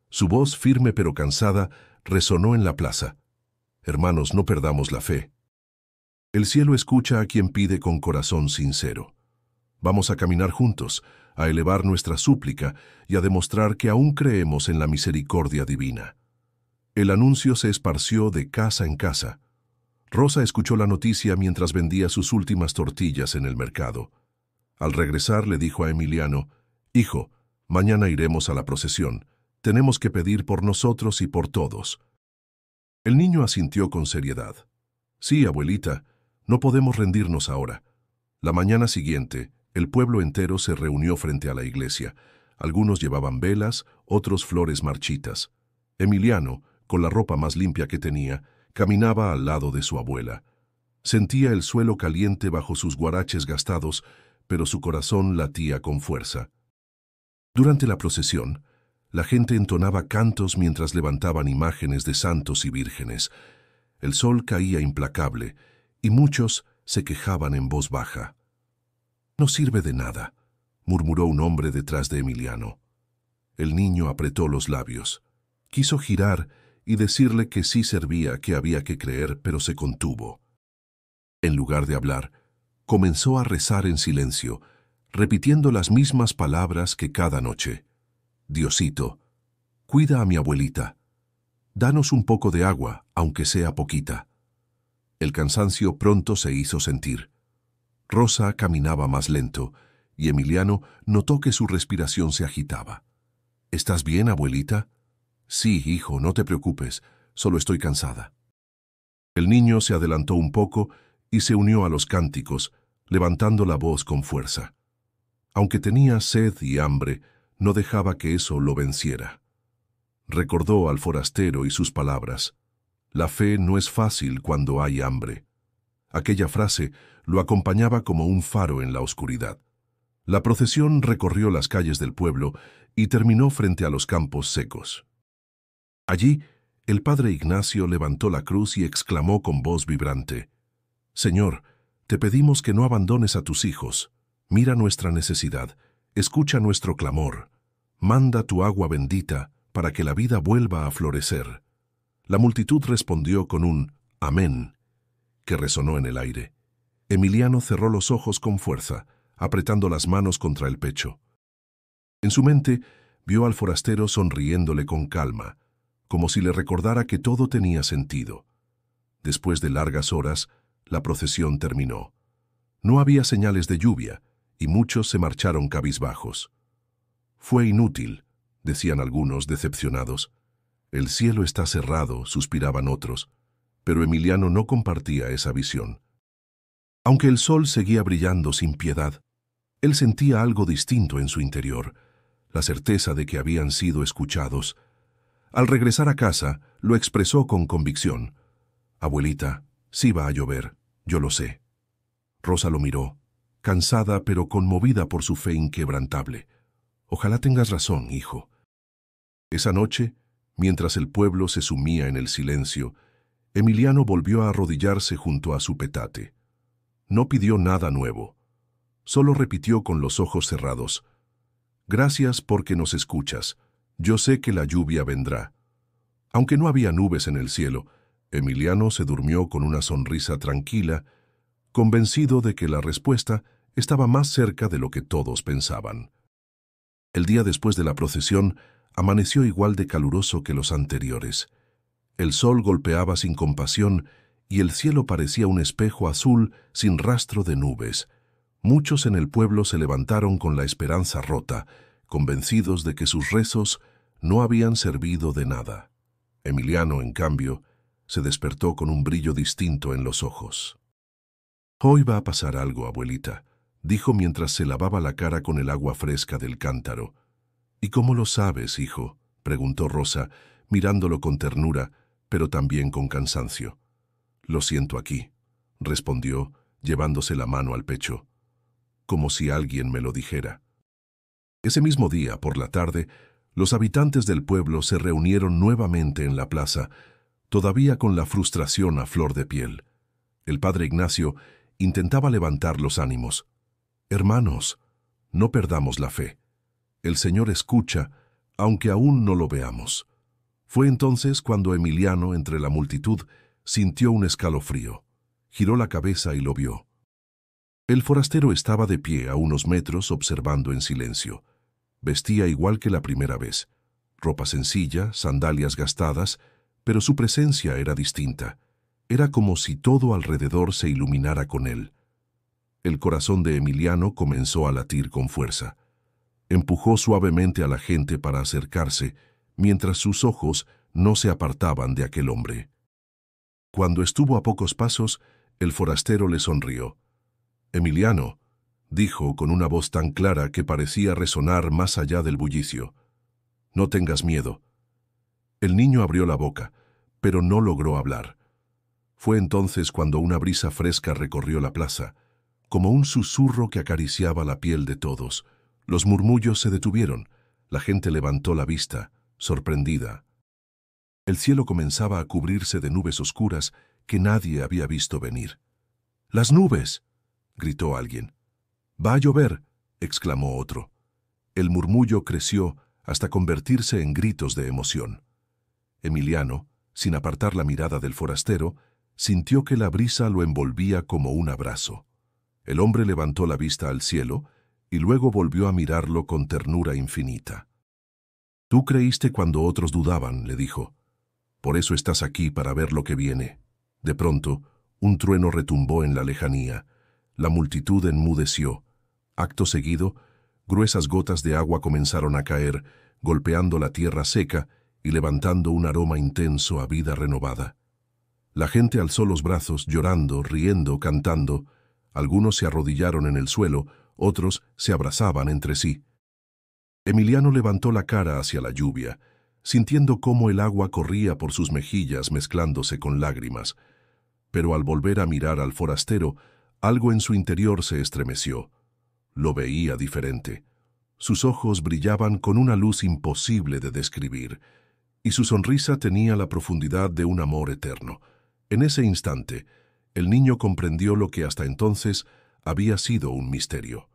Su voz, firme pero cansada, resonó en la plaza. «Hermanos, no perdamos la fe. El cielo escucha a quien pide con corazón sincero. Vamos a caminar juntos, a elevar nuestra súplica y a demostrar que aún creemos en la misericordia divina». El anuncio se esparció de casa en casa. Rosa escuchó la noticia mientras vendía sus últimas tortillas en el mercado. Al regresar le dijo a Emiliano: «Hijo, mañana iremos a la procesión. Tenemos que pedir por nosotros y por todos». El niño asintió con seriedad. «Sí, abuelita, no podemos rendirnos ahora. La mañana siguiente, El pueblo entero se reunió frente a la iglesia. Algunos llevaban velas, otros flores marchitas. Emiliano, con la ropa más limpia que tenía, caminaba al lado de su abuela. Sentía el suelo caliente bajo sus guaraches gastados, pero su corazón latía con fuerza. Durante la procesión, la gente entonaba cantos mientras levantaban imágenes de santos y vírgenes. El sol caía implacable, y muchos se quejaban en voz baja. «No sirve de nada», murmuró un hombre detrás de Emiliano. El niño apretó los labios. Quiso girar y decirle que sí servía, que había que creer, pero se contuvo. En lugar de hablar, comenzó a rezar en silencio, repitiendo las mismas palabras que cada noche. «Diosito, cuida a mi abuelita. Danos un poco de agua, aunque sea poquita». El cansancio pronto se hizo sentir. Rosa caminaba más lento, y Emiliano notó que su respiración se agitaba. «¿Estás bien, abuelita?» «Sí, hijo, no te preocupes, solo estoy cansada». El niño se adelantó un poco y se unió a los cánticos, levantando la voz con fuerza. Aunque tenía sed y hambre, no dejaba que eso lo venciera. Recordó al forastero y sus palabras. «La fe no es fácil cuando hay hambre». Aquella frase lo acompañaba como un faro en la oscuridad. La procesión recorrió las calles del pueblo y terminó frente a los campos secos. Allí, el padre Ignacio levantó la cruz y exclamó con voz vibrante: «Señor, te pedimos que no abandones a tus hijos. Mira nuestra necesidad, escucha nuestro clamor. Manda tu agua bendita para que la vida vuelva a florecer». La multitud respondió con un «Amén», que resonó en el aire. Emiliano cerró los ojos con fuerza, apretando las manos contra el pecho. En su mente, vio al forastero sonriéndole con calma, como si le recordara que todo tenía sentido. Después de largas horas, la procesión terminó. No había señales de lluvia, y muchos se marcharon cabizbajos. «Fue inútil», decían algunos decepcionados. «El cielo está cerrado», suspiraban otros, pero Emiliano no compartía esa visión. Aunque el sol seguía brillando sin piedad, él sentía algo distinto en su interior, la certeza de que habían sido escuchados. Al regresar a casa, lo expresó con convicción. «Abuelita, sí va a llover, yo lo sé». Rosa lo miró, cansada pero conmovida por su fe inquebrantable. «Ojalá tengas razón, hijo». Esa noche, mientras el pueblo se sumía en el silencio, Emiliano volvió a arrodillarse junto a su petate. No pidió nada nuevo. Solo repitió con los ojos cerrados: «Gracias porque nos escuchas. Yo sé que la lluvia vendrá». Aunque no había nubes en el cielo, Emiliano se durmió con una sonrisa tranquila, convencido de que la respuesta estaba más cerca de lo que todos pensaban. El día después de la procesión amaneció igual de caluroso que los anteriores. El sol golpeaba sin compasión y el cielo parecía un espejo azul sin rastro de nubes. Muchos en el pueblo se levantaron con la esperanza rota, convencidos de que sus rezos no habían servido de nada. Emiliano, en cambio, se despertó con un brillo distinto en los ojos. «Hoy va a pasar algo, abuelita», dijo mientras se lavaba la cara con el agua fresca del cántaro. «¿Y cómo lo sabes, hijo?», preguntó Rosa, mirándolo con ternura, pero también con cansancio. «Lo siento aquí», respondió, llevándose la mano al pecho, como si alguien me lo dijera. Ese mismo día, por la tarde, los habitantes del pueblo se reunieron nuevamente en la plaza, todavía con la frustración a flor de piel. El padre Ignacio intentaba levantar los ánimos. «Hermanos, no perdamos la fe. El Señor escucha, aunque aún no lo veamos». Fue entonces cuando Emiliano, entre la multitud, sintió un escalofrío. Giró la cabeza y lo vio. El forastero estaba de pie a unos metros observando en silencio. Vestía igual que la primera vez. Ropa sencilla, sandalias gastadas, pero su presencia era distinta. Era como si todo alrededor se iluminara con él. El corazón de Emiliano comenzó a latir con fuerza. Empujó suavemente a la gente para acercarse, mientras sus ojos no se apartaban de aquel hombre. Cuando estuvo a pocos pasos, el forastero le sonrió. «Emiliano», dijo con una voz tan clara que parecía resonar más allá del bullicio. «No tengas miedo». El niño abrió la boca, pero no logró hablar. Fue entonces cuando una brisa fresca recorrió la plaza, como un susurro que acariciaba la piel de todos. Los murmullos se detuvieron, la gente levantó la vista, sorprendida. El cielo comenzaba a cubrirse de nubes oscuras que nadie había visto venir. «¡Las nubes!», gritó alguien. «Va a llover», exclamó otro. El murmullo creció hasta convertirse en gritos de emoción. Emiliano, sin apartar la mirada del forastero, sintió que la brisa lo envolvía como un abrazo. El hombre levantó la vista al cielo y luego volvió a mirarlo con ternura infinita. «Tú creíste cuando otros dudaban», le dijo. «Por eso estás aquí, para ver lo que viene». De pronto, un trueno retumbó en la lejanía. La multitud enmudeció. Acto seguido, gruesas gotas de agua comenzaron a caer, golpeando la tierra seca y levantando un aroma intenso a vida renovada. La gente alzó los brazos, llorando, riendo, cantando. Algunos se arrodillaron en el suelo, otros se abrazaban entre sí. Emiliano levantó la cara hacia la lluvia, sintiendo cómo el agua corría por sus mejillas mezclándose con lágrimas. Pero al volver a mirar al forastero, algo en su interior se estremeció. Lo veía diferente. Sus ojos brillaban con una luz imposible de describir, y su sonrisa tenía la profundidad de un amor eterno. En ese instante, el niño comprendió lo que hasta entonces había sido un misterio.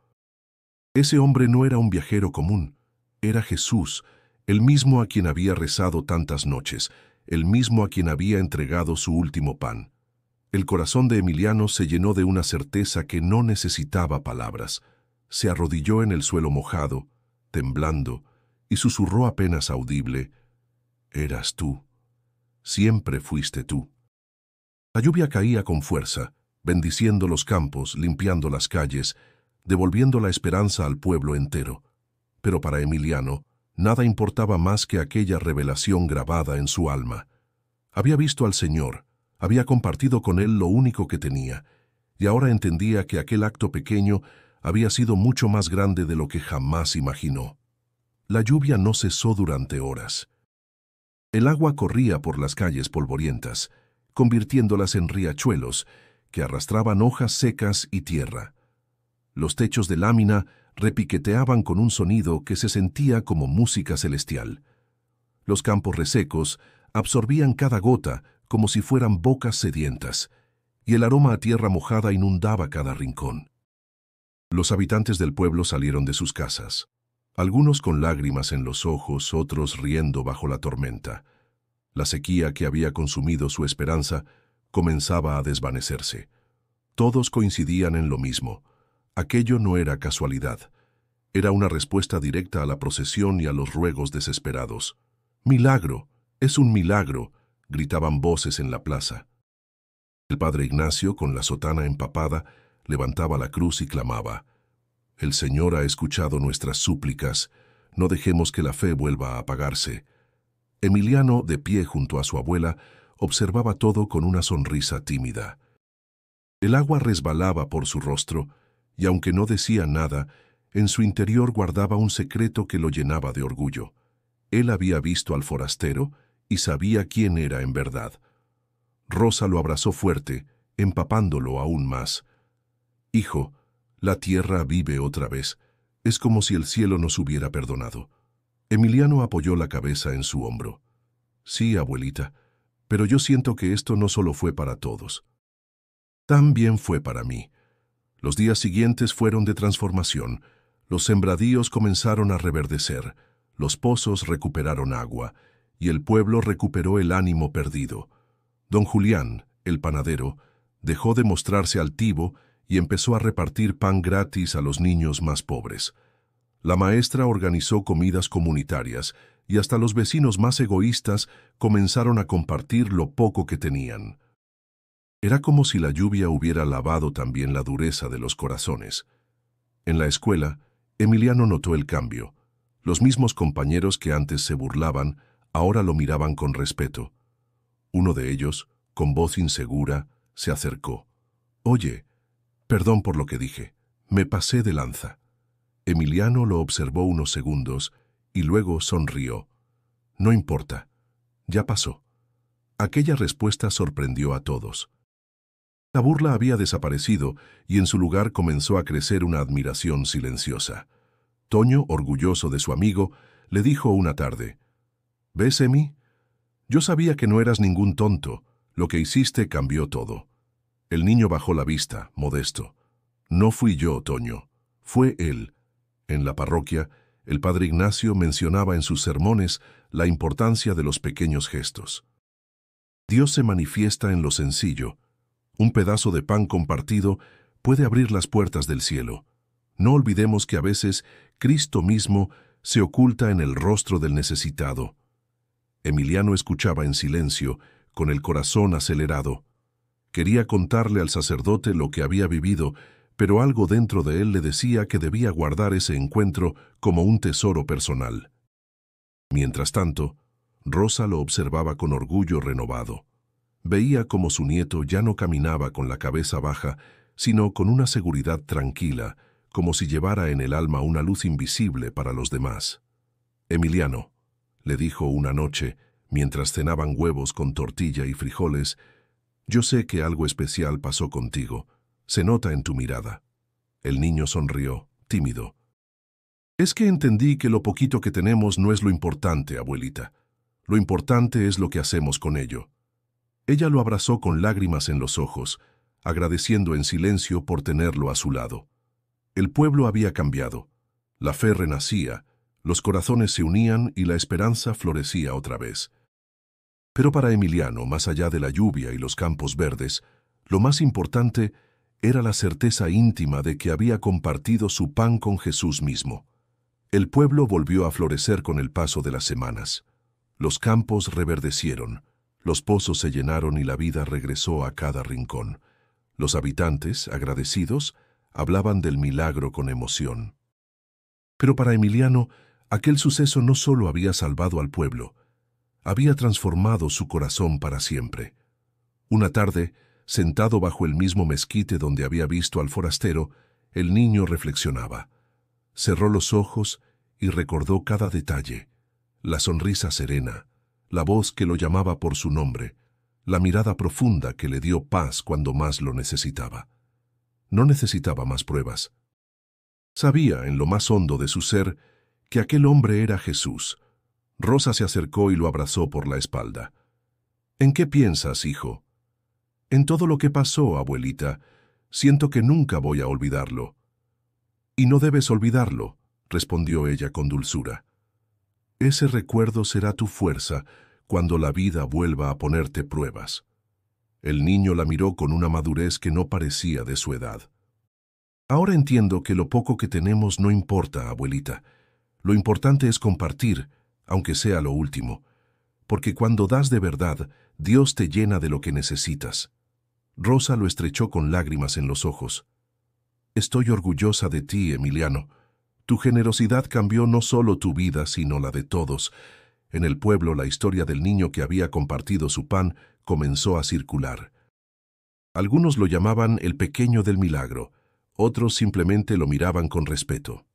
Ese hombre no era un viajero común, era Jesús, el mismo a quien había rezado tantas noches, el mismo a quien había entregado su último pan. El corazón de Emiliano se llenó de una certeza que no necesitaba palabras. Se arrodilló en el suelo mojado, temblando, y susurró apenas audible: «Eras tú. Siempre fuiste tú». La lluvia caía con fuerza, bendiciendo los campos, limpiando las calles, devolviendo la esperanza al pueblo entero. Pero para Emiliano, nada importaba más que aquella revelación grabada en su alma. Había visto al Señor, había compartido con Él lo único que tenía, y ahora entendía que aquel acto pequeño había sido mucho más grande de lo que jamás imaginó. La lluvia no cesó durante horas. El agua corría por las calles polvorientas, convirtiéndolas en riachuelos que arrastraban hojas secas y tierra. Los techos de lámina repiqueteaban con un sonido que se sentía como música celestial. Los campos resecos absorbían cada gota como si fueran bocas sedientas, y el aroma a tierra mojada inundaba cada rincón. Los habitantes del pueblo salieron de sus casas, algunos con lágrimas en los ojos, otros riendo bajo la tormenta. La sequía que había consumido su esperanza comenzaba a desvanecerse. Todos coincidían en lo mismo. Aquello no era casualidad. Era una respuesta directa a la procesión y a los ruegos desesperados. «¡Milagro! ¡Es un milagro!», gritaban voces en la plaza. El padre Ignacio, con la sotana empapada, levantaba la cruz y clamaba: «El Señor ha escuchado nuestras súplicas. No dejemos que la fe vuelva a apagarse». Emiliano, de pie junto a su abuela, observaba todo con una sonrisa tímida. El agua resbalaba por su rostro, y aunque no decía nada, en su interior guardaba un secreto que lo llenaba de orgullo. Él había visto al forastero y sabía quién era en verdad. Rosa lo abrazó fuerte, empapándolo aún más. «Hijo, la tierra vive otra vez. Es como si el cielo nos hubiera perdonado». Emiliano apoyó la cabeza en su hombro. «Sí, abuelita, pero yo siento que esto no solo fue para todos. También fue para mí». Los días siguientes fueron de transformación. Los sembradíos comenzaron a reverdecer, los pozos recuperaron agua, y el pueblo recuperó el ánimo perdido. Don Julián, el panadero, dejó de mostrarse altivo y empezó a repartir pan gratis a los niños más pobres. La maestra organizó comidas comunitarias y hasta los vecinos más egoístas comenzaron a compartir lo poco que tenían. Era como si la lluvia hubiera lavado también la dureza de los corazones. En la escuela, Emiliano notó el cambio. Los mismos compañeros que antes se burlaban, ahora lo miraban con respeto. Uno de ellos, con voz insegura, se acercó. «Oye, perdón por lo que dije. Me pasé de lanza. Emiliano lo observó unos segundos y luego sonrió. No importa. Ya pasó. Aquella respuesta sorprendió a todos. La burla había desaparecido y en su lugar comenzó a crecer una admiración silenciosa. Toño, orgulloso de su amigo, le dijo una tarde: «¿Ves, Emi? Yo sabía que no eras ningún tonto. Lo que hiciste cambió todo». El niño bajó la vista, modesto. «No fui yo, Toño. Fue él». En la parroquia, el padre Ignacio mencionaba en sus sermones la importancia de los pequeños gestos. Dios se manifiesta en lo sencillo. Un pedazo de pan compartido puede abrir las puertas del cielo. No olvidemos que a veces Cristo mismo se oculta en el rostro del necesitado. Emiliano escuchaba en silencio, con el corazón acelerado. Quería contarle al sacerdote lo que había vivido, pero algo dentro de él le decía que debía guardar ese encuentro como un tesoro personal. Mientras tanto, Rosa lo observaba con orgullo renovado. Veía cómo su nieto ya no caminaba con la cabeza baja, sino con una seguridad tranquila, como si llevara en el alma una luz invisible para los demás. «Emiliano», le dijo una noche, mientras cenaban huevos con tortilla y frijoles, «yo sé que algo especial pasó contigo. Se nota en tu mirada». El niño sonrió, tímido. «Es que entendí que lo poquito que tenemos no es lo importante, abuelita. Lo importante es lo que hacemos con ello». Ella lo abrazó con lágrimas en los ojos, agradeciendo en silencio por tenerlo a su lado. El pueblo había cambiado. La fe renacía, los corazones se unían y la esperanza florecía otra vez. Pero para Emiliano, más allá de la lluvia y los campos verdes, lo más importante era la certeza íntima de que había compartido su pan con Jesús mismo. El pueblo volvió a florecer con el paso de las semanas. Los campos reverdecieron, los pozos se llenaron y la vida regresó a cada rincón. Los habitantes, agradecidos, hablaban del milagro con emoción. Pero para Emiliano, aquel suceso no solo había salvado al pueblo, había transformado su corazón para siempre. Una tarde, sentado bajo el mismo mezquite donde había visto al forastero, el niño reflexionaba. Cerró los ojos y recordó cada detalle: la sonrisa serena, la voz que lo llamaba por su nombre, la mirada profunda que le dio paz cuando más lo necesitaba. No necesitaba más pruebas. Sabía, en lo más hondo de su ser, que aquel hombre era Jesús. Rosa se acercó y lo abrazó por la espalda. «¿En qué piensas, hijo?» «En todo lo que pasó, abuelita. Siento que nunca voy a olvidarlo». «Y no debes olvidarlo», respondió ella con dulzura. «Ese recuerdo será tu fuerza cuando la vida vuelva a ponerte pruebas». El niño la miró con una madurez que no parecía de su edad. «Ahora entiendo que lo poco que tenemos no importa, abuelita. Lo importante es compartir, aunque sea lo último. Porque cuando das de verdad, Dios te llena de lo que necesitas». Rosa lo estrechó con lágrimas en los ojos. «Estoy orgullosa de ti, Emiliano. Tu generosidad cambió no solo tu vida, sino la de todos». En el pueblo, la historia del niño que había compartido su pan comenzó a circular. Algunos lo llamaban el pequeño del milagro, otros simplemente lo miraban con respeto.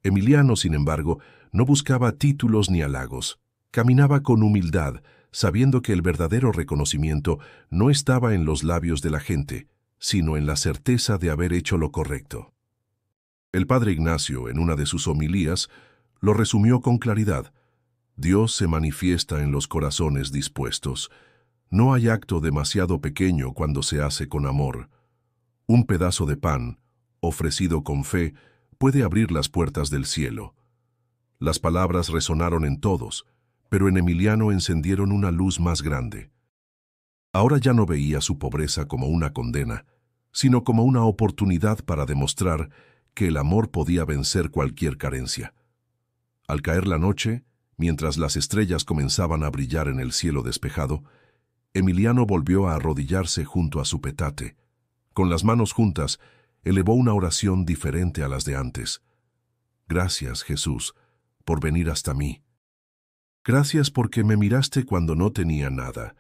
Emiliano, sin embargo, no buscaba títulos ni halagos. Caminaba con humildad, sabiendo que el verdadero reconocimiento no estaba en los labios de la gente, sino en la certeza de haber hecho lo correcto. El padre Ignacio, en una de sus homilías, lo resumió con claridad: Dios se manifiesta en los corazones dispuestos. No hay acto demasiado pequeño cuando se hace con amor. Un pedazo de pan, ofrecido con fe, puede abrir las puertas del cielo. Las palabras resonaron en todos, pero en Emiliano encendieron una luz más grande. Ahora ya no veía su pobreza como una condena, sino como una oportunidad para demostrar que el amor podía vencer cualquier carencia. Al caer la noche, mientras las estrellas comenzaban a brillar en el cielo despejado, Emiliano volvió a arrodillarse junto a su petate. Con las manos juntas, elevó una oración diferente a las de antes. «Gracias, Jesús, por venir hasta mí. Gracias porque me miraste cuando no tenía nada.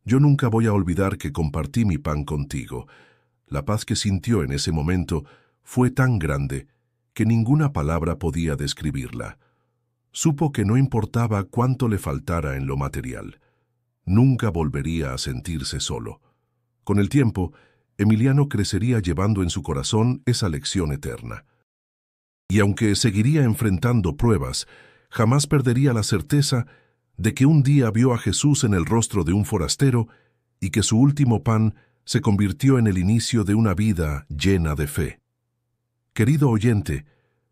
Yo nunca voy a olvidar que compartí mi pan contigo». La paz que sintió en ese momento fue tan grande que ninguna palabra podía describirla. Supo que no importaba cuánto le faltara en lo material. Nunca volvería a sentirse solo. Con el tiempo, Emiliano crecería llevando en su corazón esa lección eterna. Y aunque seguiría enfrentando pruebas, jamás perdería la certeza de que un día vio a Jesús en el rostro de un forastero y que su último pan se convirtió en el inicio de una vida llena de fe. Querido oyente,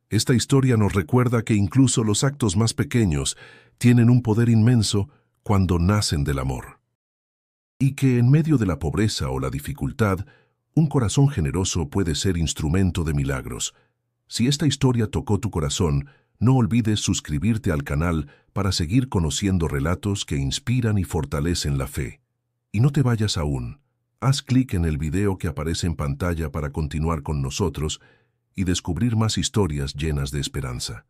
esta historia nos recuerda que incluso los actos más pequeños tienen un poder inmenso cuando nacen del amor. Y que en medio de la pobreza o la dificultad, un corazón generoso puede ser instrumento de milagros. Si esta historia tocó tu corazón, no olvides suscribirte al canal para seguir conociendo relatos que inspiran y fortalecen la fe. Y no te vayas aún. Haz clic en el video que aparece en pantalla para continuar con nosotros y descubrir más historias llenas de esperanza.